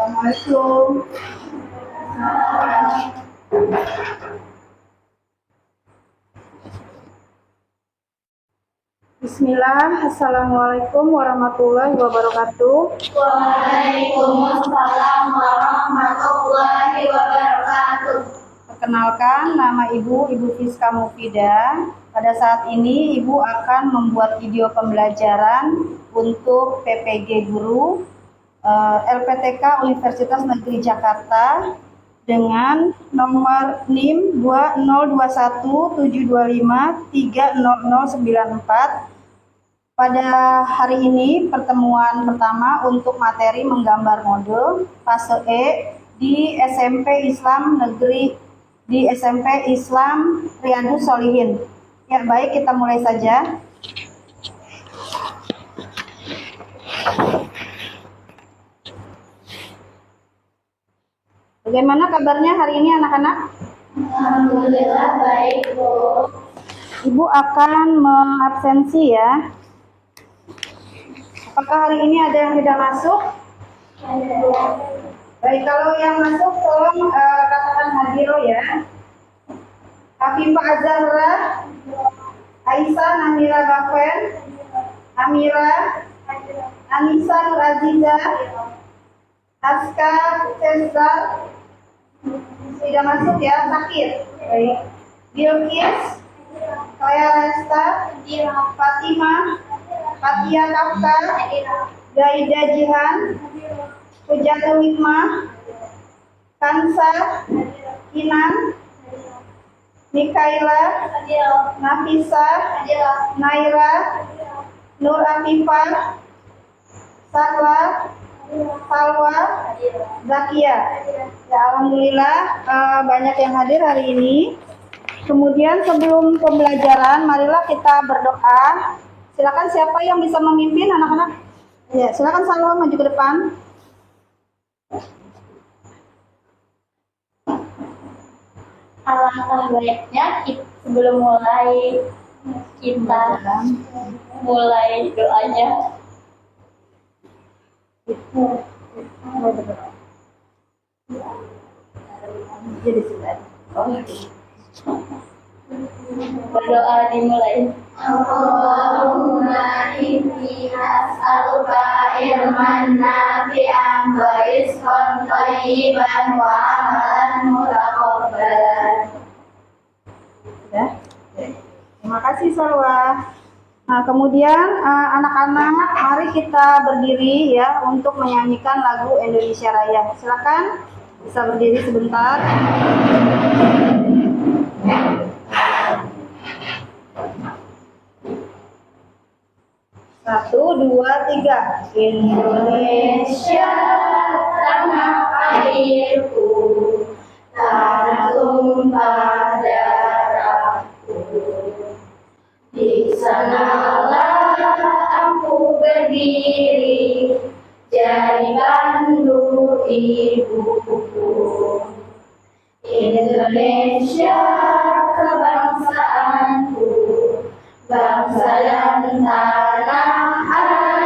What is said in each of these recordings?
Assalamualaikum. Bismillah, Assalamualaikum warahmatullahi wabarakatuh. Waalaikumsalam warahmatullahi wabarakatuh. Perkenalkan, nama Ibu Fiska Mufida. Pada saat ini Ibu akan membuat video pembelajaran untuk PPG Guru LPTK Universitas Negeri Jakarta dengan nomor NIM 20172530094. Pada hari ini pertemuan pertama untuk materi menggambar model fase E di SMP Islam Riyadus Sholihin. Ya, baik, kita mulai saja. Bagaimana kabarnya hari ini anak-anak? Alhamdulillah baik, Bu. Ibu akan mengabsensi ya. Apakah hari ini ada yang tidak masuk? Baik, kalau yang masuk tolong katakan hadiro ya. Afifah Azahra, Aisyah Namira Gafen, Amira, Anissa Nur Aziza, Aska Cesar, tidak masuk ya, sakit. Baik. Bilkis, Kaya Lesta, Fatimah, Fatia Kafka, Gaida Jihan, Hujatul Hikmah, Kansa, Kinan, Mikaela, Nafisa, Naira, Nur Afifah, Salwa, Zakia. Ya, alhamdulillah banyak yang hadir hari ini. Kemudian sebelum pembelajaran, marilah kita berdoa. Silakan siapa yang bisa memimpin anak-anak? Ya, silakan Salwa maju ke depan. Alangkah baiknya sebelum kita mulai doanya. Berdoa dimulai. Allahumma inni as'aluka ilman nafi'an wa rizqan thayyiban wa amalan mutaqabbalan. Ya. Terima kasih Salwa. Nah, kemudian anak-anak mari kita berdiri ya untuk menyanyikan lagu Indonesia Raya. Silakan bisa berdiri sebentar. 1, 2, 3. Indonesia tanah airku, tanah tumpah darahku. Di sanalah aku berdiri, jadi pandu ibuku. Indonesia kebangsaanku, bangsa dan tanah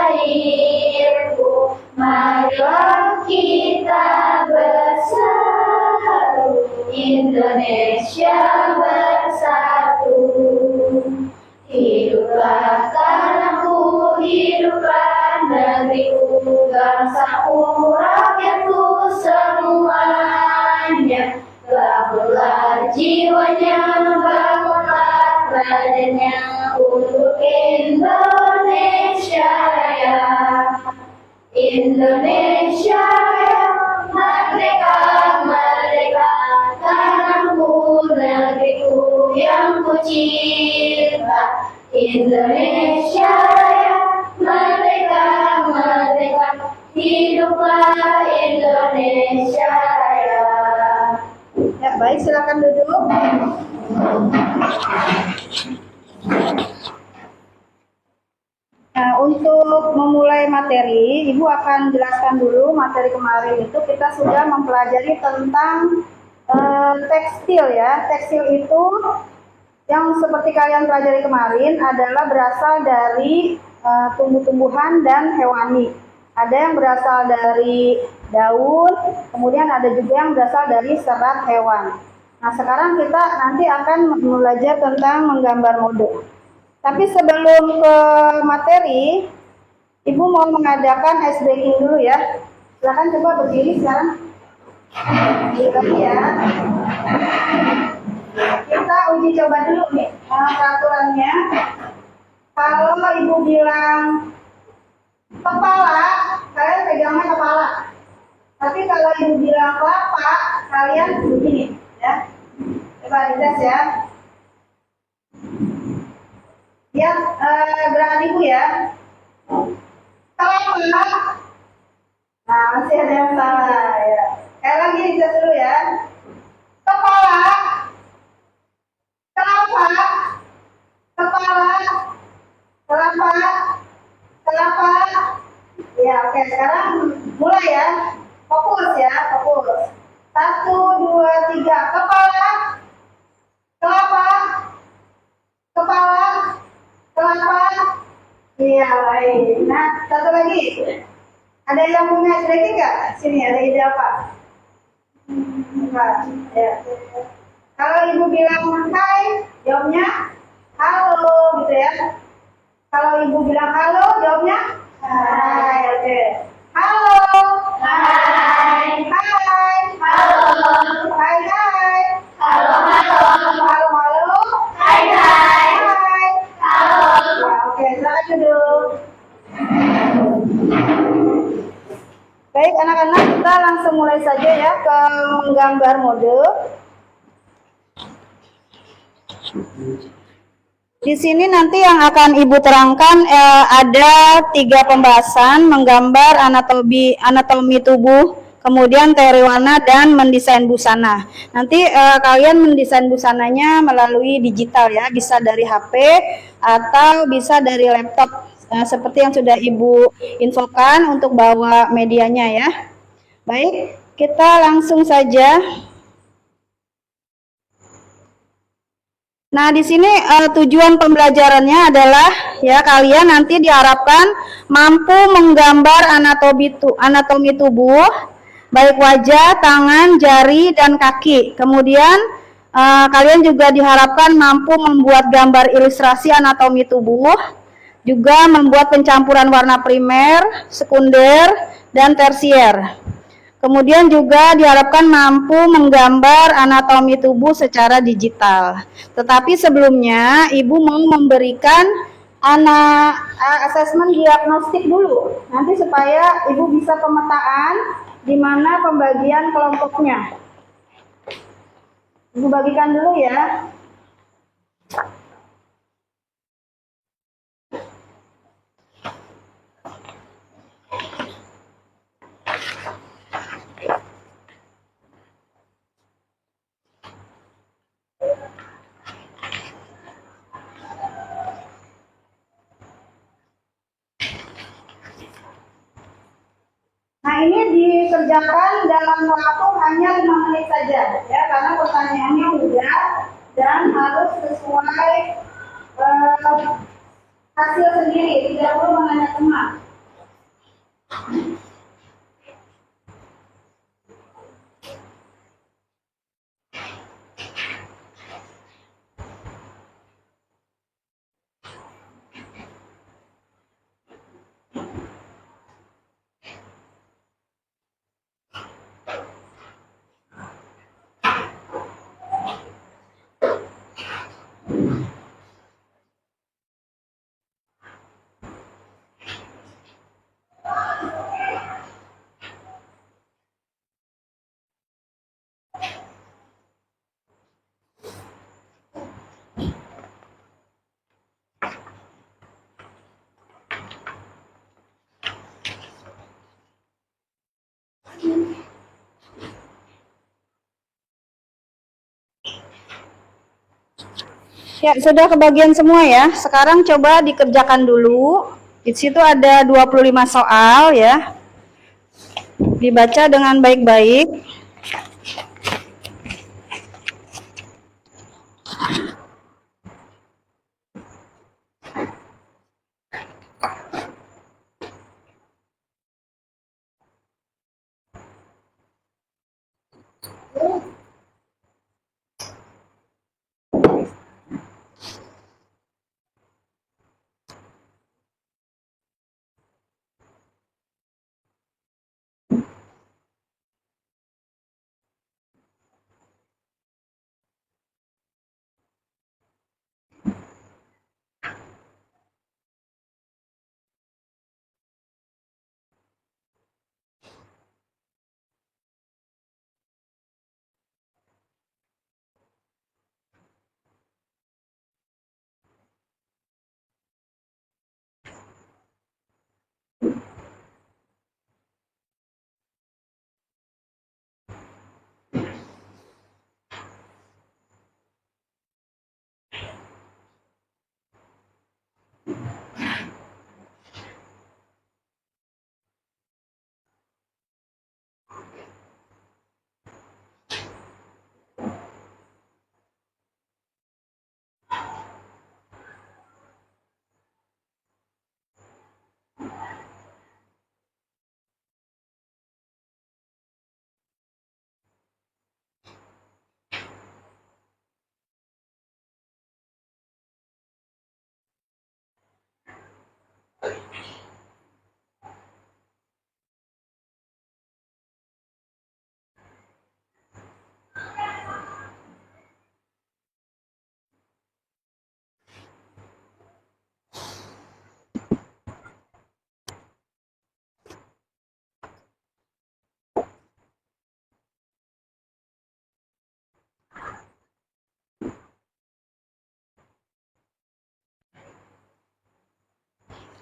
airku. Marilah kita bersatu, Indonesia bersatu. Hiduplah tanahku, hiduplah negeriku, bangsaku, rakyatku semuanya. Bangunlah jiwanya, bangunlah badannya untuk Indonesia Raya. Indonesia Raya, merdeka, merdeka, tanahku, negeriku yang ku cinta. Indonesia Raya, merdeka, merdeka, hiduplah Indonesia Raya. Ya, baik, silakan duduk. Nah, untuk memulai materi, Ibu akan jelaskan dulu materi kemarin itu kita sudah mempelajari tentang tekstil ya. Tekstil itu yang seperti kalian pelajari kemarin adalah berasal dari tumbuh-tumbuhan dan hewani. Ada yang berasal dari daun, kemudian ada juga yang berasal dari serat hewan. Nah, sekarang kita nanti akan belajar tentang menggambar mode. Tapi sebelum ke materi, Ibu mau mengadakan ice breaking dulu ya. Silakan coba berdiri sekarang. Berdiri ya. Kita uji coba dulu nih peraturannya. Kalau Ibu bilang kepala, kalian pegangnya kepala. Tapi kalau Ibu bilang kelapa, kalian begini ya. Coba dites ya. Lihat gerakan Ibu ya. Kelapa. Nah, masih ada yang salah ya. Sekali lagi dites dulu ya. Kepala. Kelapa. Kepala. Kelapa. Kelapa. Ya, oke. Sekarang mulai ya. Fokus ya, fokus. 1, 2, 3. Kepala. Kelapa. Kepala. Kelapa. Iya, baik. Nah, satu lagi. Ada yang punya strategi nggak? Sini ada ide apa? Enggak. Ya. Kalau Ibu bilang hai, jawabnya halo gitu ya. Kalau Ibu bilang halo, jawabnya hai. Oke. Halo. Hai. Hai. Halo. Hai hai. Halo, halo. Halo halo. Hai, hai. Hai. Halo. Ya, oke, silakan duduk. Baik anak-anak, kita langsung mulai saja ya ke menggambar mode. Di sini nanti yang akan Ibu terangkan ada 3 pembahasan: menggambar anatomi tubuh, kemudian teori warna, dan mendesain busana. Nanti kalian mendesain busananya melalui digital ya, bisa dari HP atau bisa dari laptop. Seperti yang sudah Ibu infokan untuk bawa medianya ya. Baik, kita langsung saja. Nah, di sini tujuan pembelajarannya adalah ya kalian nanti diharapkan mampu menggambar anatomi tubuh, baik wajah, tangan, jari, dan kaki. Kemudian kalian juga diharapkan mampu membuat gambar ilustrasi anatomi tubuh, juga membuat pencampuran warna primer, sekunder, dan tersier. Kemudian juga diharapkan mampu menggambar anatomi tubuh secara digital. Tetapi sebelumnya Ibu mau memberikan asesmen diagnostik dulu. Nanti supaya Ibu bisa pemetaan di mana pembagian kelompoknya. Ibu bagikan dulu ya. Nah, ini dikerjakan dalam waktu hanya 5 menit saja ya, karena pertanyaannya mudah dan harus sesuai hasil sendiri, tidak perlu menanya teman. Ya, sudah kebagian semua ya. Sekarang coba dikerjakan dulu. Di situ ada 25 soal ya. Dibaca dengan baik-baik.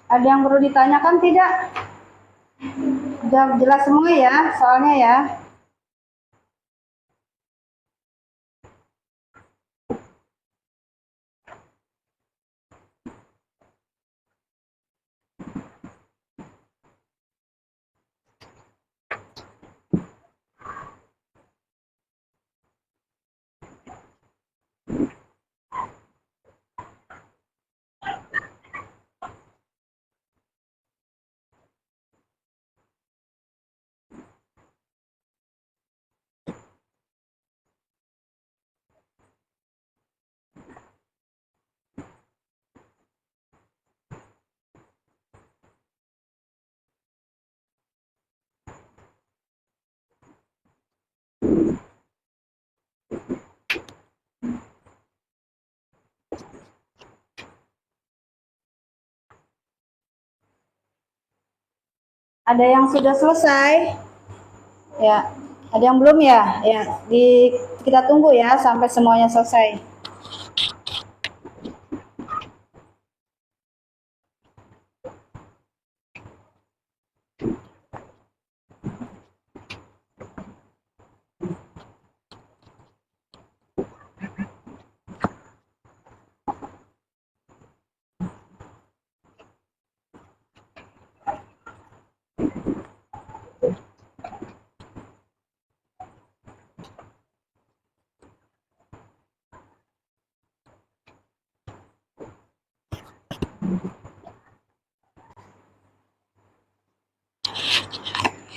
Ada yang perlu ditanyakan tidak? Jelas semua ya soalnya ya. Ada yang sudah selesai? Ya, ada yang belum ya? Ya, kita tunggu ya sampai semuanya selesai.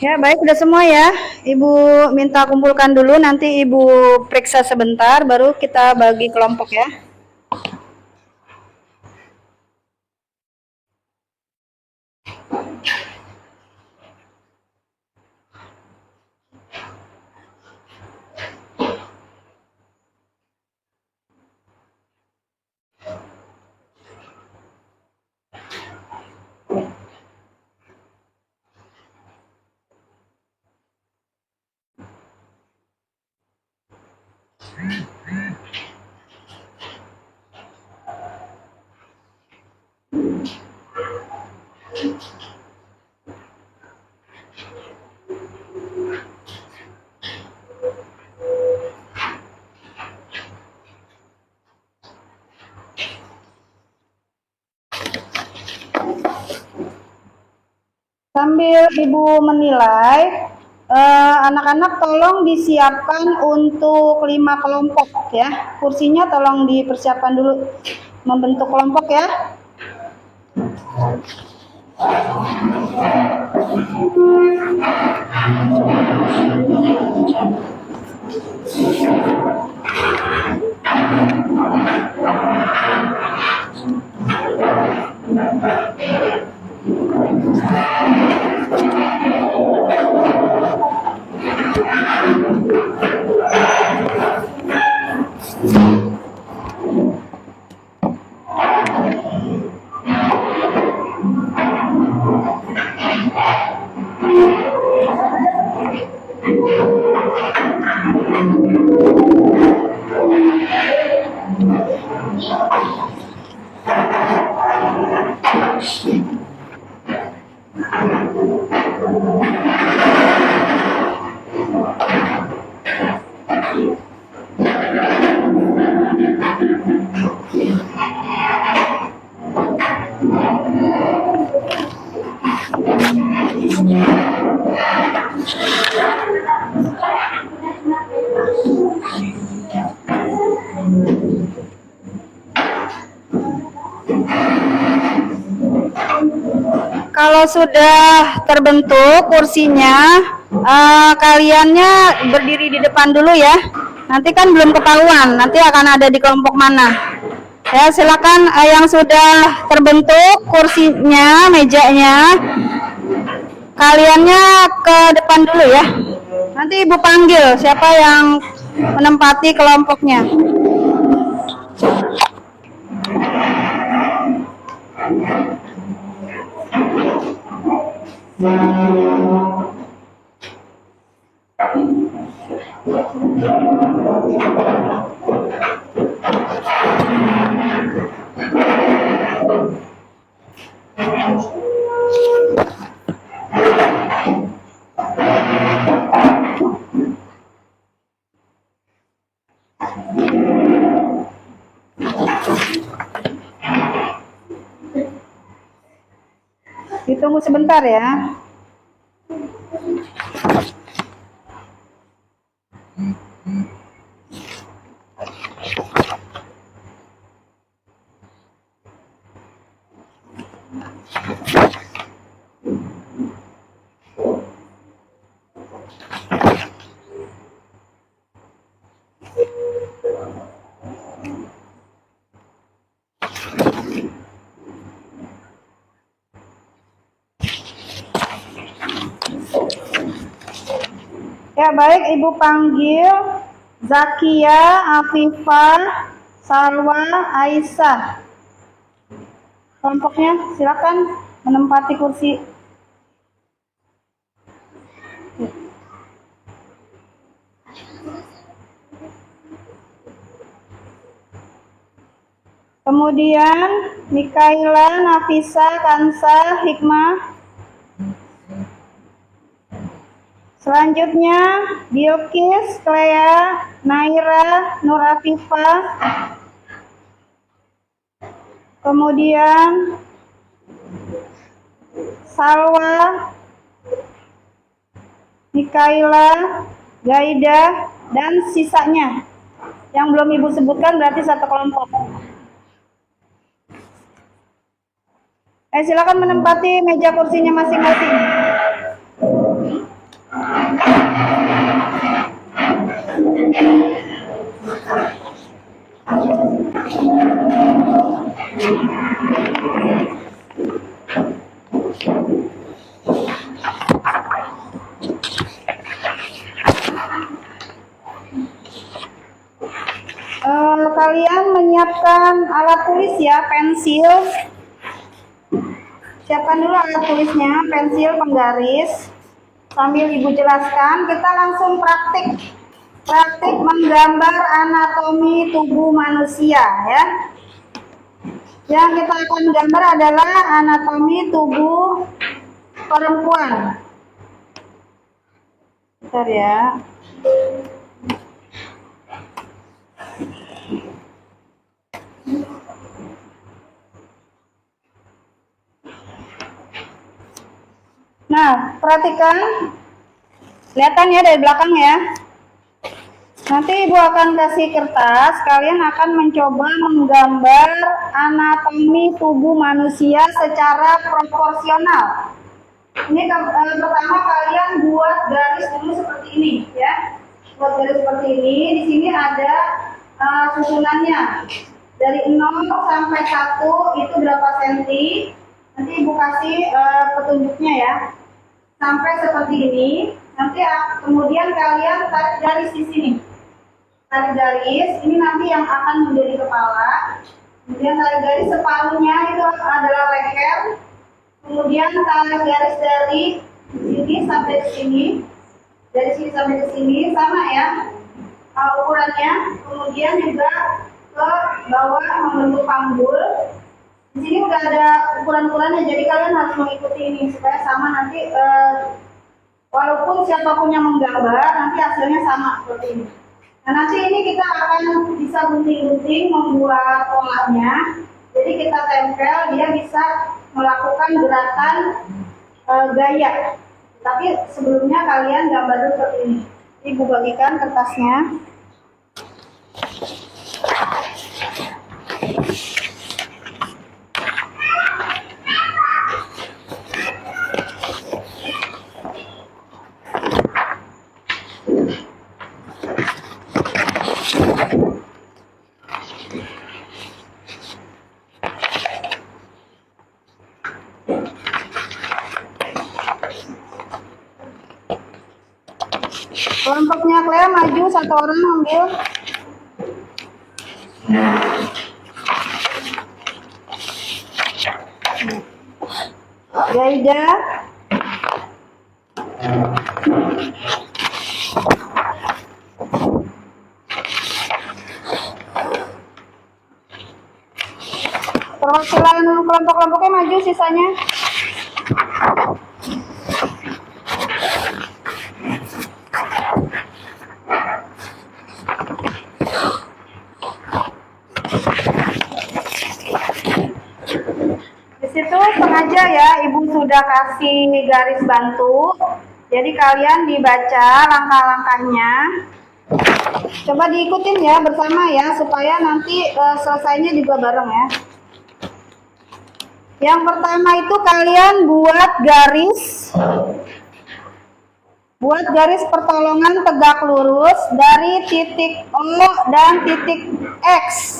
Ya, baik, udah semua ya. Ibu minta kumpulkan dulu, nanti Ibu periksa sebentar, baru kita bagi kelompok ya. Sambil Ibu menilai, anak-anak tolong disiapkan untuk 5 kelompok ya. Kursinya tolong dipersiapkan dulu membentuk kelompok ya. Kalau sudah terbentuk kursinya, kaliannya berdiri di depan dulu ya. Nanti kan belum ketahuan, nanti akan ada di kelompok mana. Ya, silakan yang sudah terbentuk kursinya, mejanya, kaliannya ke depan dulu ya. Nanti Ibu panggil siapa yang menempati kelompoknya. Ditunggu sebentar ya. Ya baik, Ibu panggil Zakia, Afifah, Salwa, Aisyah. Kelompoknya silakan menempati kursi. Kemudian Mikaela, Nafisa, Kansa, Hikmah. Selanjutnya Bilkis, Clea, Naira, Nur Afifah. Kemudian Salwa, Mikaela, Gaida, dan sisanya. Yang belum Ibu sebutkan berarti satu kelompok. Silakan menempati meja kursinya masing-masing. Kalian menyiapkan alat tulis ya, pensil. Siapkan dulu alat tulisnya, pensil, penggaris. Sambil Ibu jelaskan, kita langsung praktik. Praktik menggambar anatomi tubuh manusia ya. Yang kita akan gambar adalah anatomi tubuh perempuan. Bentar ya. Nah, perhatikan. Kelihatan ya dari belakang ya. Nanti Ibu akan kasih kertas, kalian akan mencoba menggambar anatomi tubuh manusia secara proporsional. Ini pertama kalian buat garis dulu seperti ini ya. Buat garis seperti ini, di sini ada susunannya. Dari 0 sampai 1 itu berapa senti? Nanti Ibu kasih petunjuknya ya. Sampai seperti ini. Nanti kemudian kalian tarik garis di sini. Tarik garis, ini nanti yang akan menjadi kepala. Kemudian tarik garis separuhnya itu adalah leher. Kemudian tarik garis dari sini sampai ke sini. Dari sini sampai ke sini sama ya ukurannya. Kemudian juga ke bawah membentuk panggul. Di sini udah ada ukuran-ukurannya, jadi kalian harus mengikuti ini supaya sama nanti. Walaupun siapapun yang menggambar, nanti hasilnya sama seperti ini. Nah, nanti ini kita akan bisa gunting-gunting membuat polanya. Jadi kita tempel, dia bisa melakukan gerakan gaya. Tapi sebelumnya kalian gambar dulu seperti ini. Ibu bagikan kertasnya. Kelompoknya Clea maju, satu orang ambil. Jaida. Perwakilan kelompok-kelompoknya maju, sisanya. Di situ sengaja ya, Ibu sudah kasih garis bantu. Jadi kalian dibaca langkah-langkahnya. Coba diikutin ya bersama ya, supaya nanti selesainya juga bareng ya. Yang pertama itu kalian buat garis pertolongan tegak lurus dari titik O dan titik X.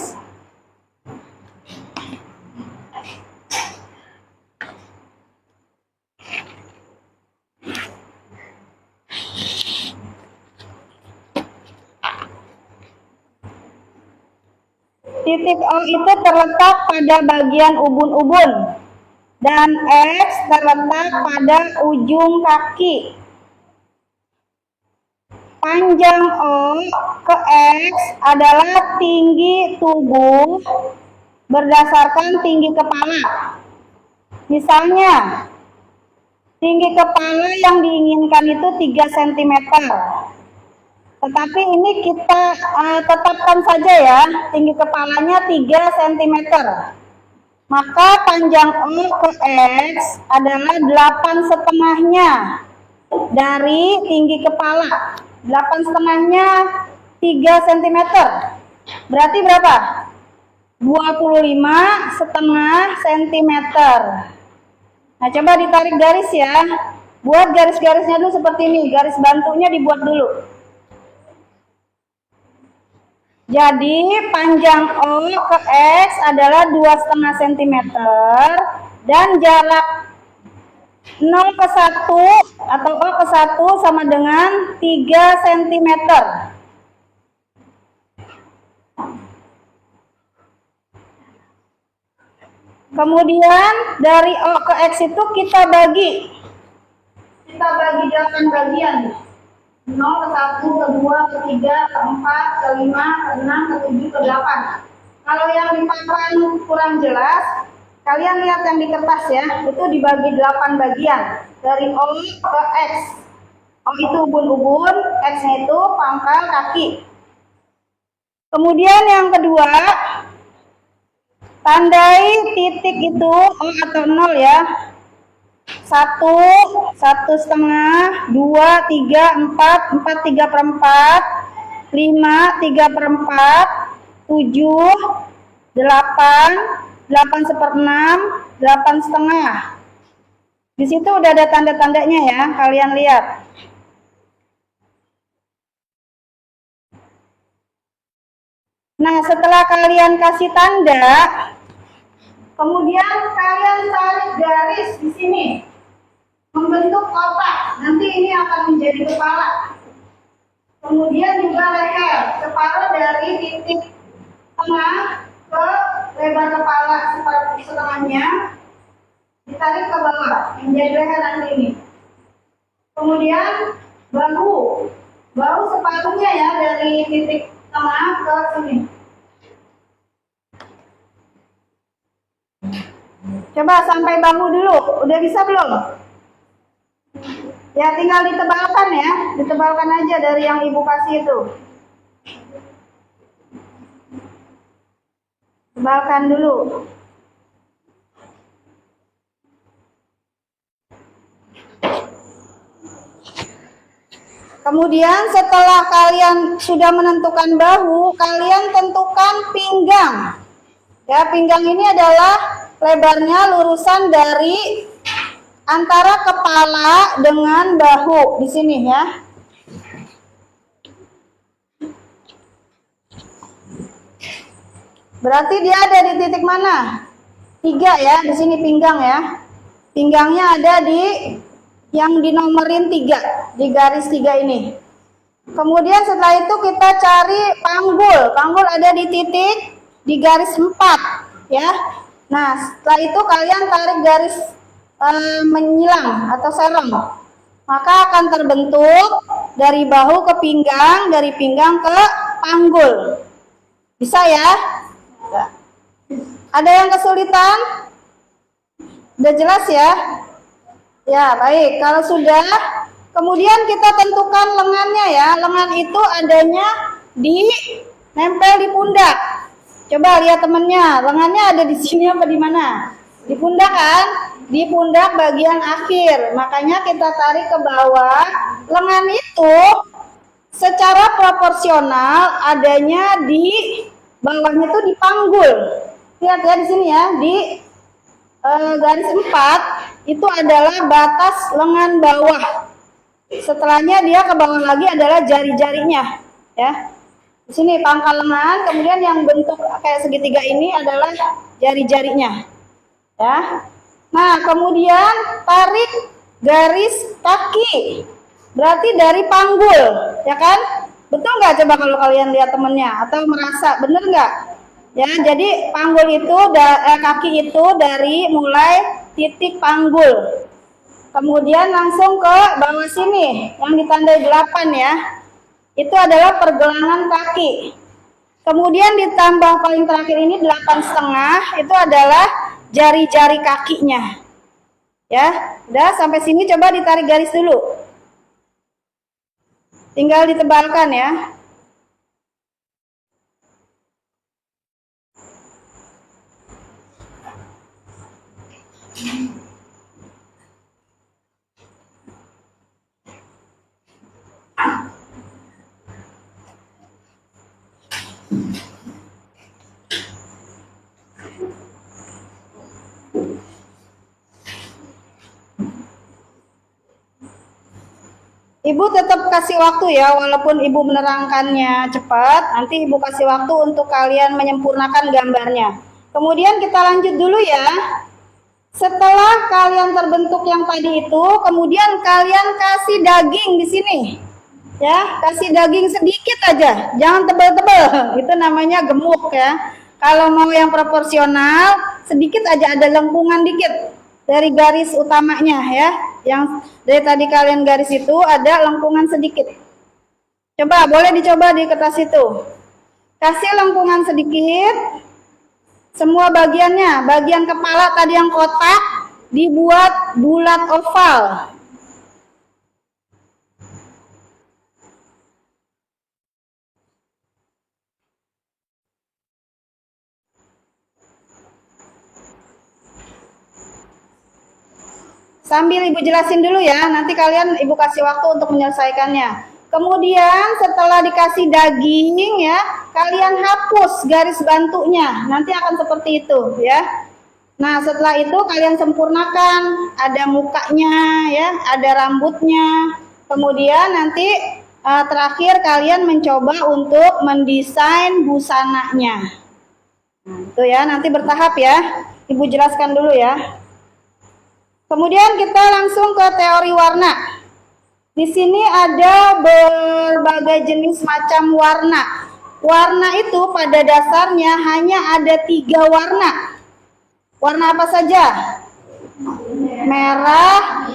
Titik O itu terletak pada bagian ubun-ubun dan X terletak pada ujung kaki. Panjang O ke X adalah tinggi tubuh berdasarkan tinggi kepala. Misalnya, tinggi kepala yang diinginkan itu 3 cm. Tetapi ini kita tetapkan saja ya, tinggi kepalanya 3 cm. Maka panjang O ke X adalah 8,5-nya dari tinggi kepala. 8,5-nya 3 cm. Berarti berapa? 25,5 cm. Nah, coba ditarik garis ya. Buat garis-garisnya dulu seperti ini. Garis bantunya dibuat dulu. Jadi panjang O ke X adalah 2,5 cm dan jarak 0 ke 1 atau O ke 1 sama dengan 3 cm. Kemudian dari O ke X itu kita bagi 8 bagian. 0 ke 1, ke 2, ke 3, ke 4, ke 5, ke 6, ke 7, ke 8. Kalau yang di papan kurang jelas, kalian lihat yang di kertas ya, itu dibagi 8 bagian. Dari O ke X. O itu ubun-ubun, X-nya itu pangkal kaki. Kemudian yang kedua, tandai titik itu O atau 0 ya. 1, 1,5, 2, 3, 4, 4, 3/4, 5, 3/4, 7, 8, 8/6, 8,5. Di situ udah ada tanda-tandanya ya, kalian lihat. Nah, setelah kalian kasih tanda, kemudian kalian tarik garis di sini, membentuk kotak. Nanti ini akan menjadi kepala. Kemudian juga leher, separuh dari titik tengah ke lebar kepala seperti setengahnya, ditarik ke bawah menjadi leher nanti ini. Kemudian bahu. Bahu separuhnya ya, dari titik tengah ke sini. Coba sampai bahu dulu. Udah bisa belum? Ya tinggal ditebalkan ya. Ditebalkan aja dari yang ibu kasih itu. Tebalkan dulu. Kemudian setelah kalian sudah menentukan bahu, kalian tentukan pinggang. Ya, pinggang ini adalah lebarnya lurusan dari antara kepala dengan bahu di sini ya. Berarti dia ada di titik mana? 3 ya, di sini pinggang ya. Pinggangnya ada di yang dinomorin 3, di garis 3 ini. Kemudian setelah itu kita cari panggul. Panggul ada di titik di garis 4 ya. Nah, setelah itu kalian tarik garis menyilang atau serong. Maka akan terbentuk dari bahu ke pinggang, dari pinggang ke panggul. Bisa ya? Ada yang kesulitan? Udah jelas ya? Ya, baik. Kalau sudah, kemudian kita tentukan lengannya ya. Lengan itu adanya di nempel di pundak. Coba lihat temennya, lengannya ada di sini apa di mana? Di pundak kan? Di pundak bagian akhir. Makanya kita tarik ke bawah. Lengan itu secara proporsional adanya di bawahnya itu di panggul. Lihat ya di sini ya, di garis 4 itu adalah batas lengan bawah. Setelahnya dia ke bawah lagi adalah jari-jarinya ya. Di sini pangkal lengan, kemudian yang bentuk kayak segitiga ini adalah jari-jarinya ya. Nah, kemudian tarik garis kaki. Berarti dari panggul, ya kan? Betul nggak coba kalau kalian lihat temennya atau merasa bener nggak? Ya, jadi panggul itu kaki itu dari mulai titik panggul. Kemudian langsung ke bawah sini yang ditandai 8 ya. Itu adalah pergelangan kaki. Kemudian ditambah paling terakhir ini 8,5 itu adalah jari-jari kakinya. Ya, udah sampai sini coba ditarik garis dulu. Tinggal ditebalkan ya. Ibu tetap kasih waktu ya, walaupun ibu menerangkannya cepat, nanti ibu kasih waktu untuk kalian menyempurnakan gambarnya. Kemudian kita lanjut dulu ya. Setelah kalian terbentuk yang tadi itu, kemudian kalian kasih daging di sini. Ya, kasih daging sedikit aja, jangan tebal-tebal. Itu namanya gemuk ya. Kalau mau yang proporsional, sedikit aja, ada lengkungan dikit dari garis utamanya ya. Yang dari tadi kalian garis itu ada lengkungan sedikit. Coba, boleh dicoba di kertas itu. Kasih lengkungan sedikit. Semua bagiannya, bagian kepala tadi yang kotak dibuat bulat oval. Sambil ibu jelasin dulu ya, nanti kalian ibu kasih waktu untuk menyelesaikannya. Kemudian setelah dikasih daging ya, kalian hapus garis bantunya. Nanti akan seperti itu ya. Nah, setelah itu kalian sempurnakan, ada mukanya ya, ada rambutnya. Kemudian nanti terakhir kalian mencoba untuk mendesain busananya. Nah, itu ya, nanti bertahap ya. Ibu jelaskan dulu ya. Kemudian kita langsung ke teori warna. Di sini ada berbagai jenis macam warna. Warna itu pada dasarnya hanya ada 3 warna. Warna apa saja? Merah,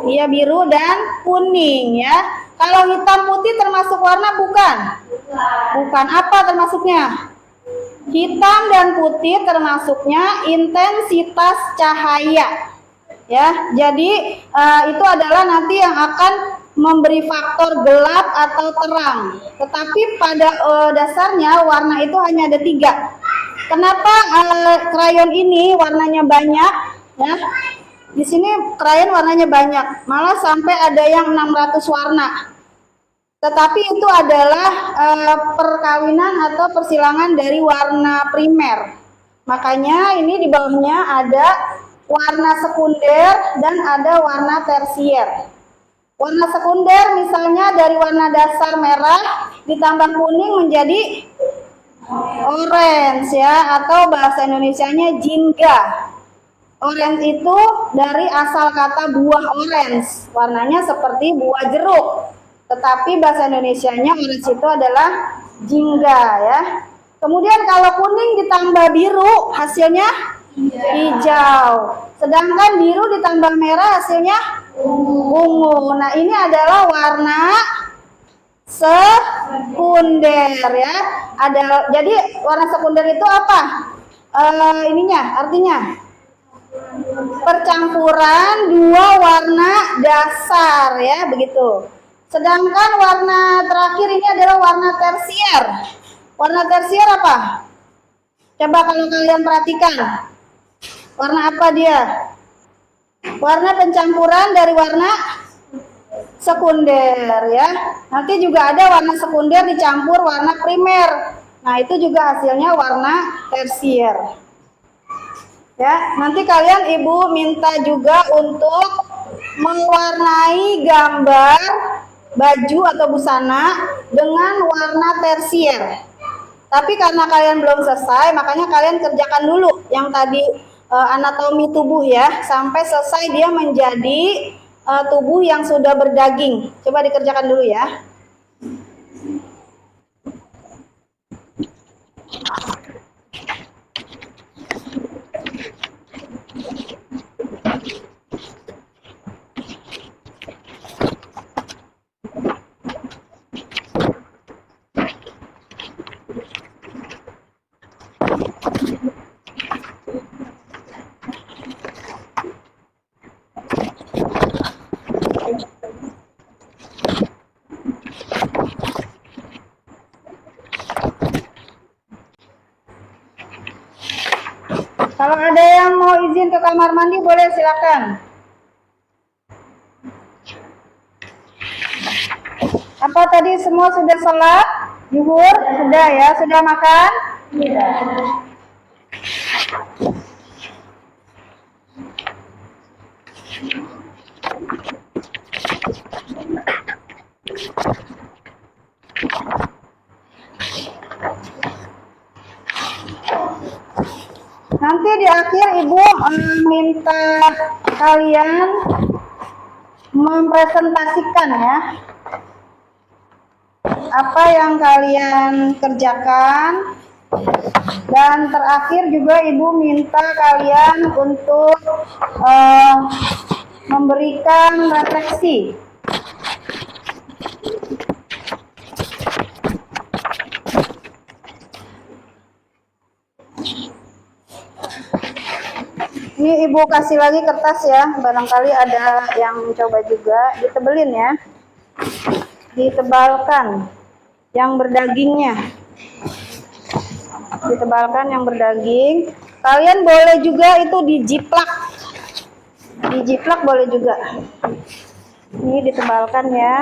Iya, biru dan kuning ya. Kalau hitam putih termasuk warna bukan? Bukan. Apa termasuknya? Hitam dan putih termasuknya intensitas cahaya. Ya, jadi itu adalah nanti yang akan memberi faktor gelap atau terang. Tetapi pada dasarnya warna itu hanya ada 3. Kenapa krayon ini warnanya banyak? Ya, di sini krayon warnanya banyak, malah sampai ada yang 600 warna. Tetapi itu adalah perkawinan atau persilangan dari warna primer. Makanya ini di bawahnya ada warna sekunder dan ada warna tersier. Warna sekunder misalnya dari warna dasar merah ditambah kuning menjadi orange ya, atau bahasa Indonesianya jingga. Orange itu dari asal kata buah orange, warnanya seperti buah jeruk. Tetapi bahasa Indonesianya orange itu adalah jingga ya. Kemudian kalau kuning ditambah biru hasilnya hijau. Sedangkan biru ditambah merah hasilnya ungu. Nah, ini adalah warna sekunder ya. Jadi warna sekunder itu apa? Artinya percampuran 2 warna dasar ya, begitu. Sedangkan warna terakhir ini adalah warna tersier. Warna tersier apa? Coba kalau kalian perhatikan. Warna apa dia? Warna pencampuran dari warna sekunder ya. Nanti juga ada warna sekunder dicampur warna primer. Nah, itu juga hasilnya warna tersier. Ya, nanti kalian Ibu minta juga untuk mewarnai gambar baju atau busana dengan warna tersier. Tapi karena kalian belum selesai, makanya kalian kerjakan dulu yang tadi anatomi tubuh ya, sampai selesai dia menjadi tubuh yang sudah berdaging. Coba dikerjakan dulu ya. Kalau ada yang mau izin ke kamar mandi boleh, silakan. Apa tadi semua sudah sholat? Zuhur? Sudah ya? Sudah makan? Sudah. Nanti di akhir Ibu minta kalian mempresentasikan ya apa yang kalian kerjakan, dan terakhir juga Ibu minta kalian untuk memberikan refleksi. Ini Ibu kasih lagi kertas ya, barangkali ada yang mencoba juga, ditebelin ya, ditebalkan yang berdagingnya, ditebalkan yang berdaging. Kalian boleh juga itu dijiplak boleh juga. Ini ditebalkan ya.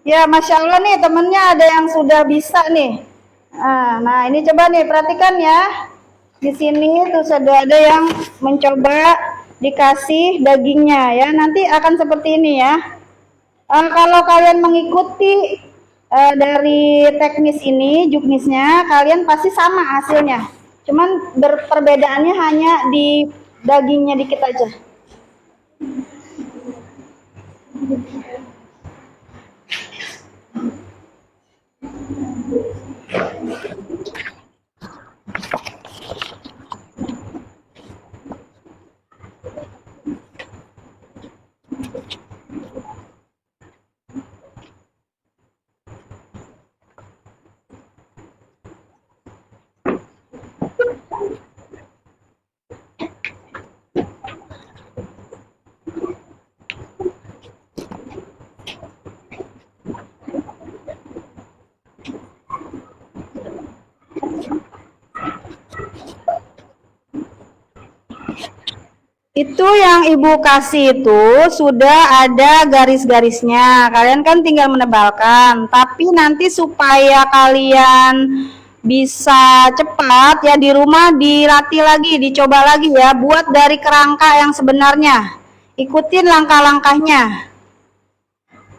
Ya, Masya Allah nih temennya ada yang sudah bisa nih. Nah, ini coba nih perhatikan ya. Di sini tuh sudah ada yang mencoba dikasih dagingnya ya. Nanti akan seperti ini ya. Kalau kalian mengikuti dari teknis ini, juknisnya, kalian pasti sama hasilnya. Cuman perbedaannya hanya di dagingnya dikit aja. Itu yang Ibu kasih itu sudah ada garis-garisnya. Kalian kan tinggal menebalkan. Tapi nanti supaya kalian bisa cepat ya di rumah dilatih lagi, dicoba lagi ya. Buat dari kerangka yang sebenarnya. Ikutin langkah-langkahnya.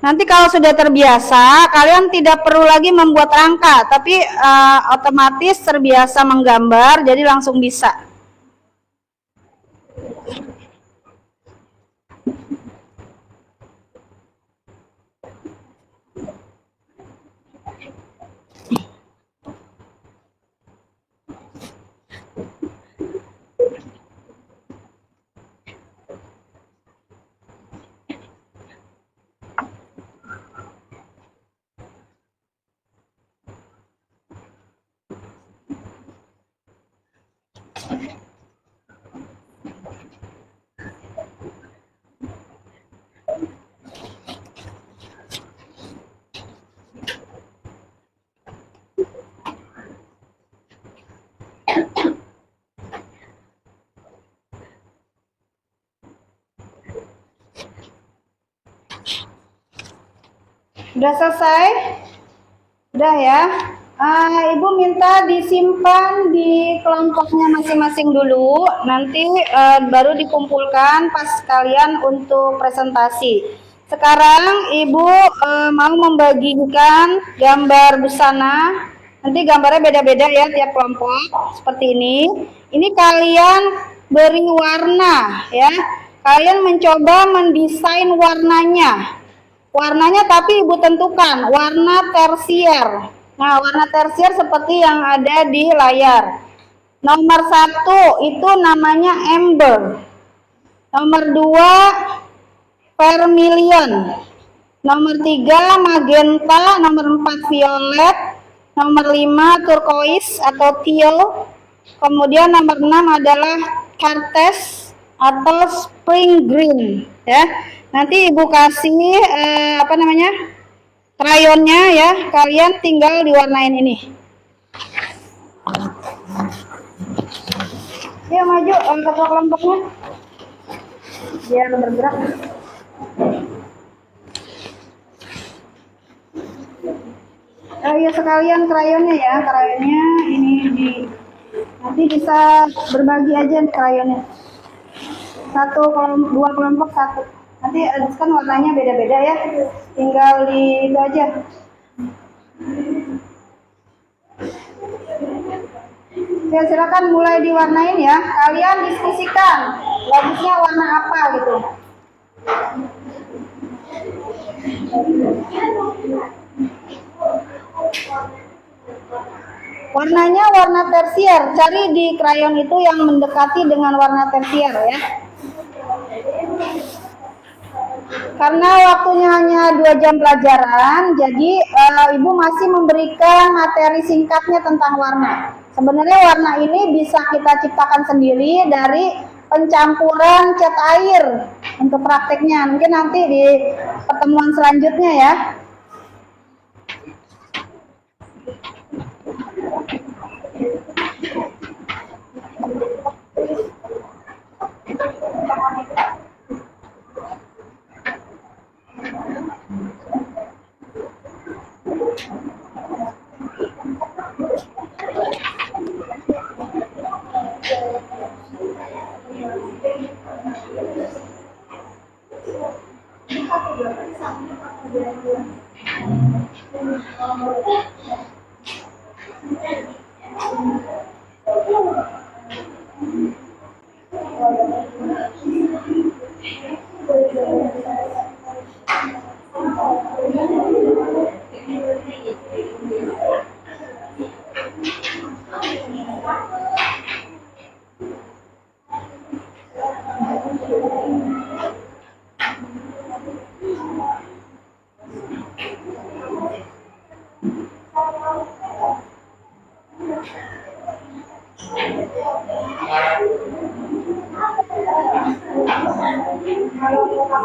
Nanti kalau sudah terbiasa, kalian tidak perlu lagi membuat rangka. Tapi otomatis terbiasa menggambar, jadi langsung bisa. Udah selesai? Udah ya. Ibu minta disimpan di kelompoknya masing-masing dulu. Nanti baru dikumpulkan pas kalian untuk presentasi. Sekarang Ibu mau membagikan gambar busana. Nanti gambarnya beda-beda ya tiap kelompok. Seperti ini. Ini kalian beri warna ya. Kalian mencoba mendesain warnanya. Warnanya tapi Ibu tentukan warna tersier. Nah, warna tersier seperti yang ada di layar. Nomor 1 itu namanya amber. Nomor 2 vermilion. Nomor 3 magenta. Nomor 4 violet. Nomor 5 turquoise atau teal. Kemudian nomor 6 adalah chartreuse atau spring green ya. Nanti Ibu kasih krayonnya ya, kalian tinggal diwarnain ini. Ya maju ketua kelompoknya biar bergerak. Ya sekalian krayonnya ya, krayonnya ini nanti bisa berbagi aja nih krayonnya. Dua kelompok satu. Nanti kan warnanya beda-beda ya, tinggal di itu aja. Ya silakan mulai diwarnain ya. Kalian diskusikan bagusnya warna apa gitu. Warnanya warna tersier. Cari di krayon itu yang mendekati dengan warna tersier ya. Karena waktunya hanya 2 jam pelajaran, jadi Ibu masih memberikan materi singkatnya tentang warna. Sebenarnya warna ini bisa kita ciptakan sendiri dari pencampuran cat air untuk prakteknya. Mungkin nanti di pertemuan selanjutnya ya.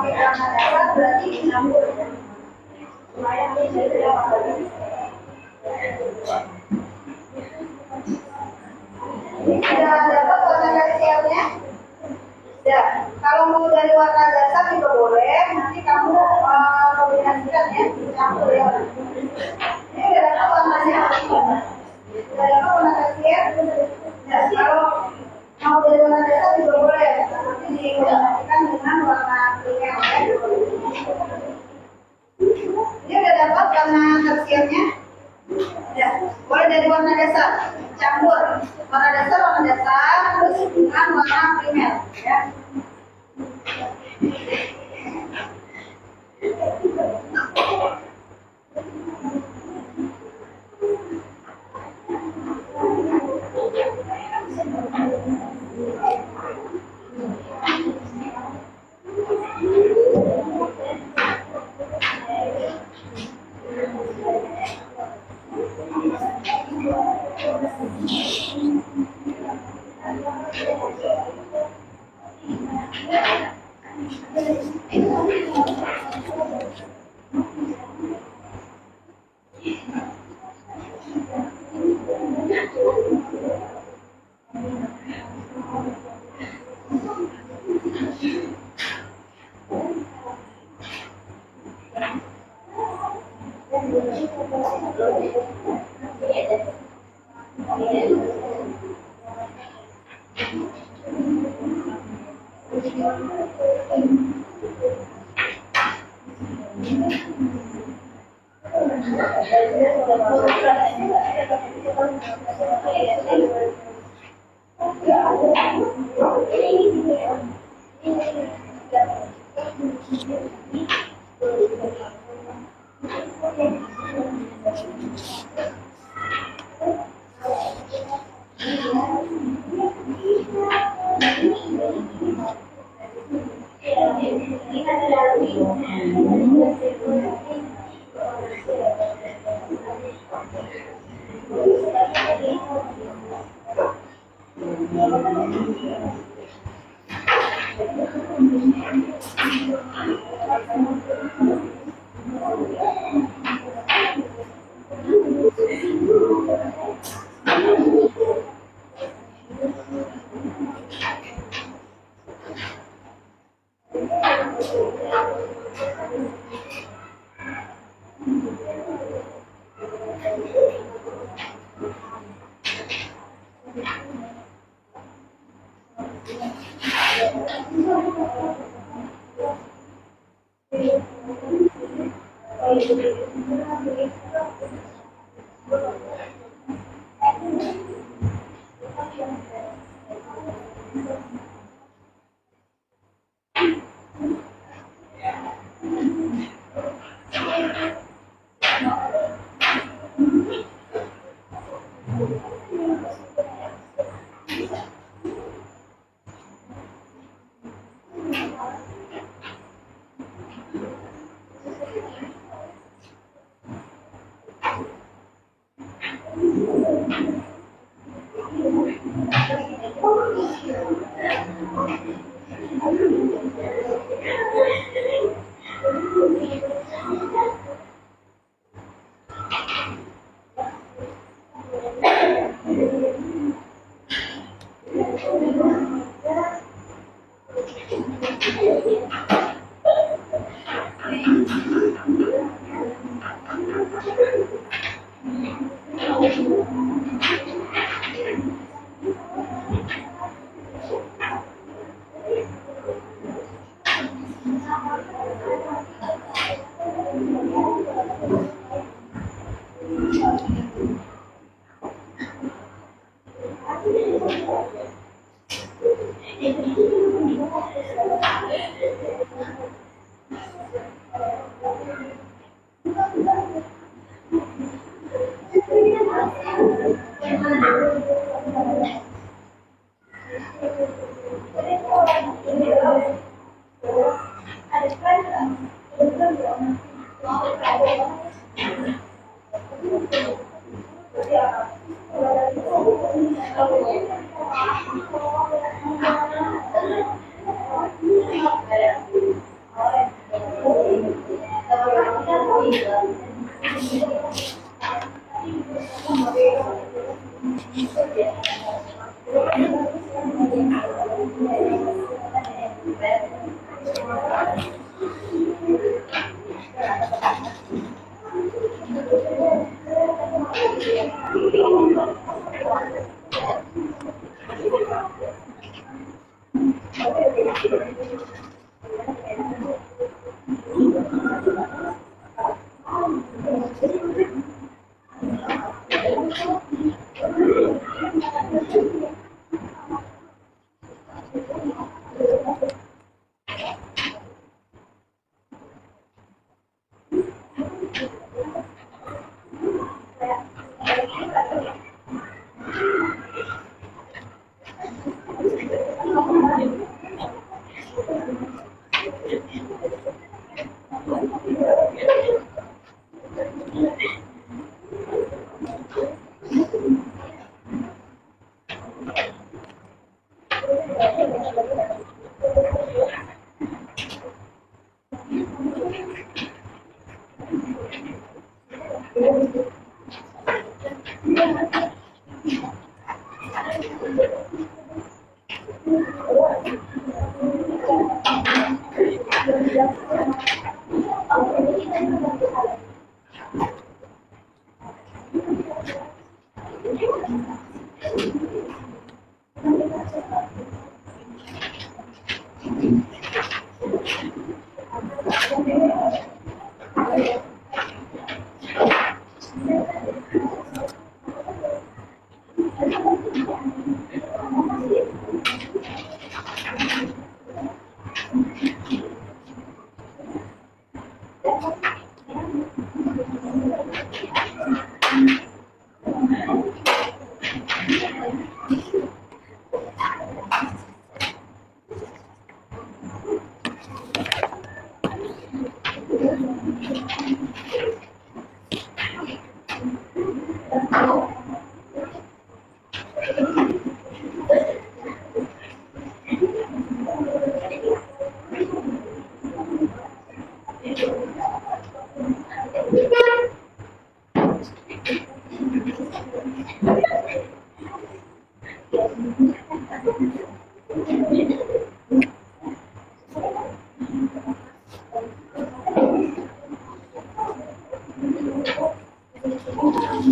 pakai celana dasar berarti campur. Lumayan nih, jadi tidak apa-apa. Sudah dapat warna pensilnya? Ya, kalau mau dari warna dasar juga boleh. Nanti kamu kombinasikan ya, campur ya. Ini udah dapat warnanya. Udah dapat warna pensil. Ya, kalau mau dari warna dasar juga boleh. Nanti dikombinasikan dengan warna primer ya. Ini udah dapat warna pensilnya. Ya, boleh dari warna dasar, campur warna dasar terus dengan warna primer ya.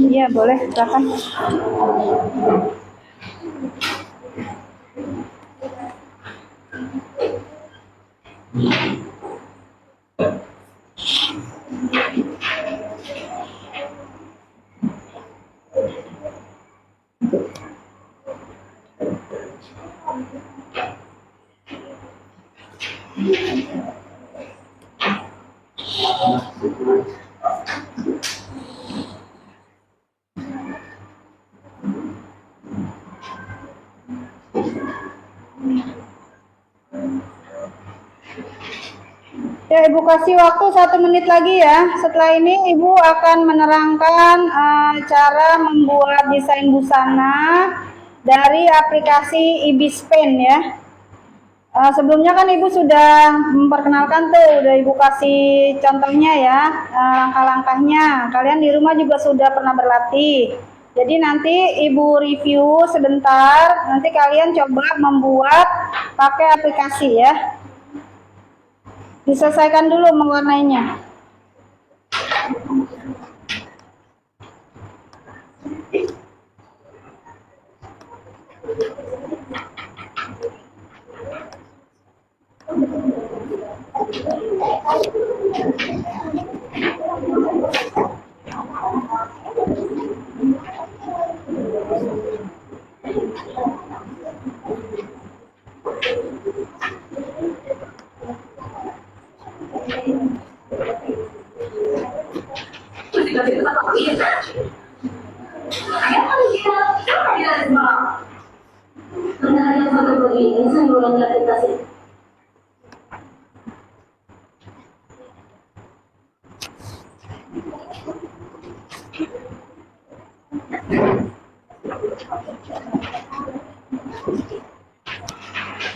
Iya, boleh, silakan. Ya, Ibu kasih waktu 1 menit lagi ya. Setelah ini Ibu akan menerangkan cara membuat desain busana dari aplikasi Ibispen ya. Sebelumnya kan Ibu sudah memperkenalkan tuh, udah Ibu kasih contohnya ya, langkah-langkahnya. Kalian di rumah juga sudah pernah berlatih. Jadi nanti Ibu review sebentar, nanti kalian coba membuat pakai aplikasi ya. Diselesaikan dulu mewarnainya.